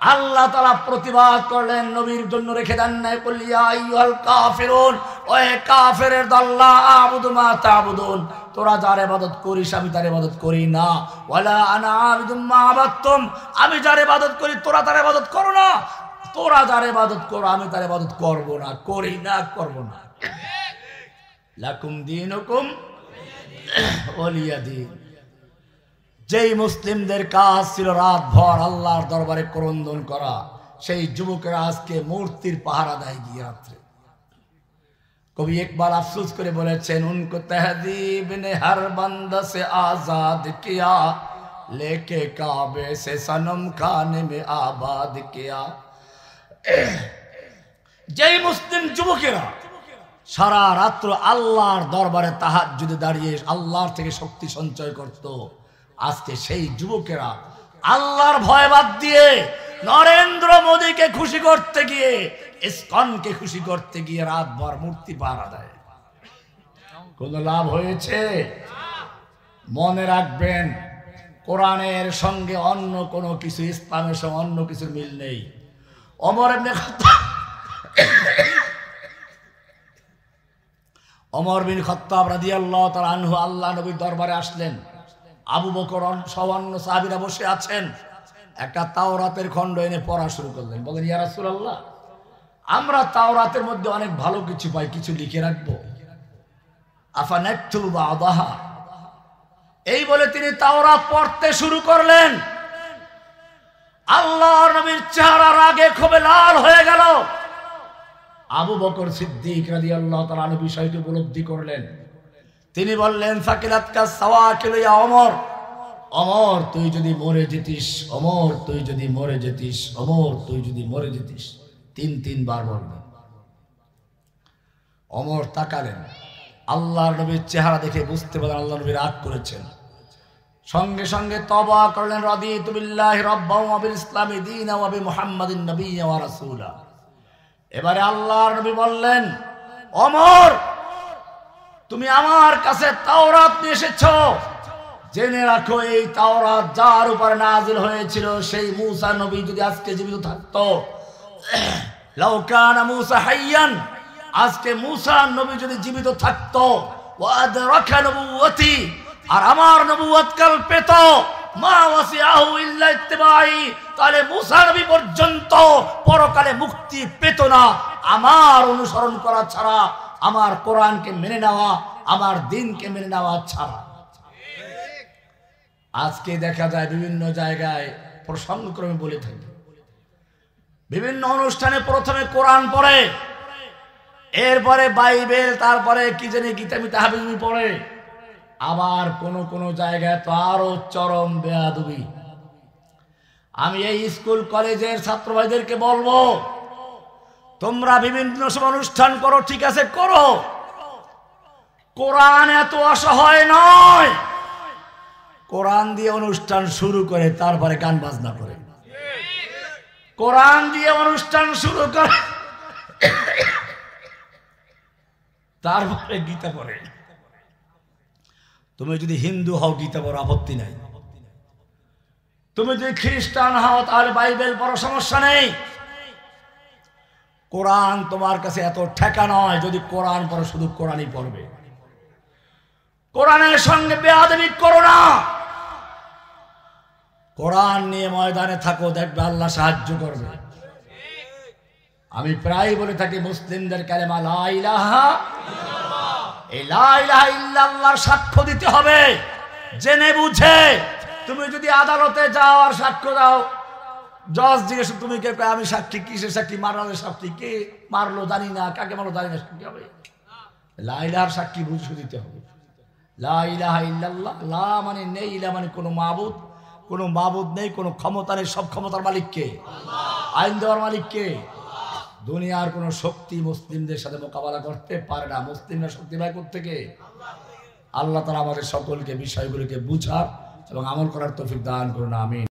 আল্লাহ তাআলা প্রতিবাদ করলেন, নবীর জন্য রেখে দেন নাই, কুল ইয়া আইয়ুহাল কাফিরুন, ওহে কাফেরের দল, লা আবুদু মা তা'বুদুন, তোরা যার ইবাদত করিস আমি তার ইবাদত করি না, ওয়ালা আনা আবিদুম মা আবাদতুম, আমি যার ইবাদত করি তোরা তার ইবাদত করো না, তোরা যার ইবাদত করো আমি তার ইবাদত করব না, করি না, করব না। লাকুম দীনুকুম ওয়ালিয়া দীন। যেই মুসলিমদের কাজ ছিল রাত ভর আল্লাহর দরবারে ক্রন্দন করা, সেই যুবকেরা আজকে মূর্তির পাহারা দেয় গিয়ে রাত্রে। কবি একবার আফসোস করে বলেছেন, উनको तहजीब ने हर बंदा से आजाद किया, लेके काबे से सनम खाने में आबाद किया। যেই মুসলিম যুবকেরা সারা রাত্র আল্লাহর দরবারে তাহাজ্জুদে দাঁড়িয়ে আল্লাহর থেকে শক্তি সঞ্চয় করত, আজকে সেই যুবকেরা আল্লাহর ভয় বাদ দিয়ে নরেন্দ্র মোদীকে খুশি করতে গিয়ে, ইসকনকে খুশি করতে গিয়ে রাতভর মূর্তি পাহারা দেয়। কোন লাভ হয়েছে? মনে রাখবেন, কোরআনের সঙ্গে অন্য কোনো কিছু, ইসলামের সঙ্গে অন্য কিছুর মিল নেই। ওমর বিন খাত্তাব রাদিয়াল্লাহু তাআলা আনহু আল্লাহ নবীর দরবারে আসলেন। আবু বকর সহ অন্য সাহাবীরা বসে আছেন। একটা তাওরাতের খণ্ড এনে পড়া শুরু করলেন। বলেন, ইয়া রাসূলুল্লাহ, আমরা তাওরাতের মধ্যে অনেক ভালো কিছু পাই, কিছু লিখে রাখবো। আফানাকতুবু বা'দাহা, এই বলে তিনি তাওরাত পড়তে শুরু করলেন। আল্লাহর নবীর চেহারা রাগে ক্ষোভে লাল হয়ে গেল। আবু বকর সিদ্দিক রাদিয়াল্লাহু তাআলা আনহু বিষয়টি উপলব্ধি করলেন। তিনি বললেন, সাকিলাতকা সাওয়াকিল ইয়া ওমর, ওমর তুই যদি মরে যেতিস, ওমর তুই যদি মরে যেতিস, ওমর তুই যদি মরে যেতিস, তিনবার বললেন। ওমর তাকালেন, আল্লাহর নবীর চেহারা দেখে বুঝতে পারলেন আল্লাহ নবী রাগ করেছেন। সঙ্গে সঙ্গে তওবা করলেন, রাদিতু বিল্লাহি রাব্বান ওয়া বিল ইসলামি দীনা ওয়া বি মুহাম্মাদিন নাবিয়্যা ওয়া রাসূলা। এবারে আল্লাহর নবী বললেন, ওমর তুমি আমার কাছে তাওরাত নিয়ে এসেছো, জেনে রাখো এই তাওরাত যার উপরে নাজিল হয়েছিল সেই মূসা নবী যদি আজকে জীবিত থাকতো, লাউ কানা মূসা হাইয়ান, আজকে মূসা নবী যদি জীবিত থাকতো, ওয়া আদরাকা নবুওয়াতি, আর আমার নবুয়ত কাল পেত, মা ওয়াসিআহু ইল্লা ইত্তিবাই, তাহলে মূসা নবী পর্যন্ত পরকালে মুক্তি পেত না আমার অনুসরণ করা ছাড়া, আমার কোরআনকে মেনে নেওয়া, আমার দ্বীনকে মেনে নেওয়া ছাড়া। আজকে দেখা যায় বিভিন্ন জায়গায় প্রসঙ্গক্রমে বলে থাকি, বিভিন্ন অনুষ্ঠানে প্রথমে কোরআন পড়ে, এরপরে বাইবেল, তারপরে কি জানি গীতা মিতা হাবিবি পড়ে, আবার কোন জায়গায় তো আরো চরম বেয়াদবি। আমি এই স্কুল কলেজের ছাত্র ভাইদেরকে বলবো, তোমরা বিভিন্ন সময় অনুষ্ঠান করো, ঠিক আছে করো, কোরআন এত অসহায় নয়। কোরআন দিয়ে অনুষ্ঠান শুরু করে তারপরে গান বাজনা করে, কোরআন দিয়ে অনুষ্ঠান শুরু করে তারপরে গীতা পড়ে। তুমি যদি হিন্দু হও গীতা পড়ো, আপত্তি নাই। তুমি যদি খ্রিস্টান হও তাহলে বাইবেল পড়ো, সমস্যা নেই। কোরআন তোমার কাছে এত ঠেকা নয়, যদি কোরআন পড়ো শুধু কোরআনই পড়বে। কোরআনের সঙ্গে বেয়াদবি করো না। কোরআন নিয়ে ময়দানে থাকো, দেখবে আল্লাহ সাহায্য করবে। আমি প্রায় বলে থাকি মুসলিমদের কালেমা লা ইলাহা ইল্লাল্লাহ, এই লা ইলাহা ইল্লাল্লাহর সাক্ষ্য দিতে হবে জেনে বুঝে। তুমি যদি আদালতে যাও আর সাক্ষ্য দাও, জজ জিজ্ঞেস তুমি কে, আমি সাক্ষী। কিসের সাক্ষী? মারালের সাক্ষী। কে মারলো জানি না, কাকে মারলো জানি না, সাক্ষী হবে। লা ইলাহার সাক্ষী বুঝে দিতে হবে। লা ইলাহা ইল্লাল্লাহ, লা মানে নেই, ইলা মানে কোনো মাবুদ, কোনো মাবুদ নেই, কোনো ক্ষমতা নেই। সব ক্ষমতার মালিক কে? আল্লাহ। আইন দেওয়ার মালিক কে? আল্লাহ। দুনিয়ার কোনো শক্তি মুসলিমদের সাথে মোকাবেলা করতে পারে না। মুসলিমরা শক্তি পায় কোত্থেকে? আল্লাহ তাআলা আমাদের সকলকে বিষয়গুলোকে বুঝার এবং আমল করার তৌফিক দান করুন, আমিন।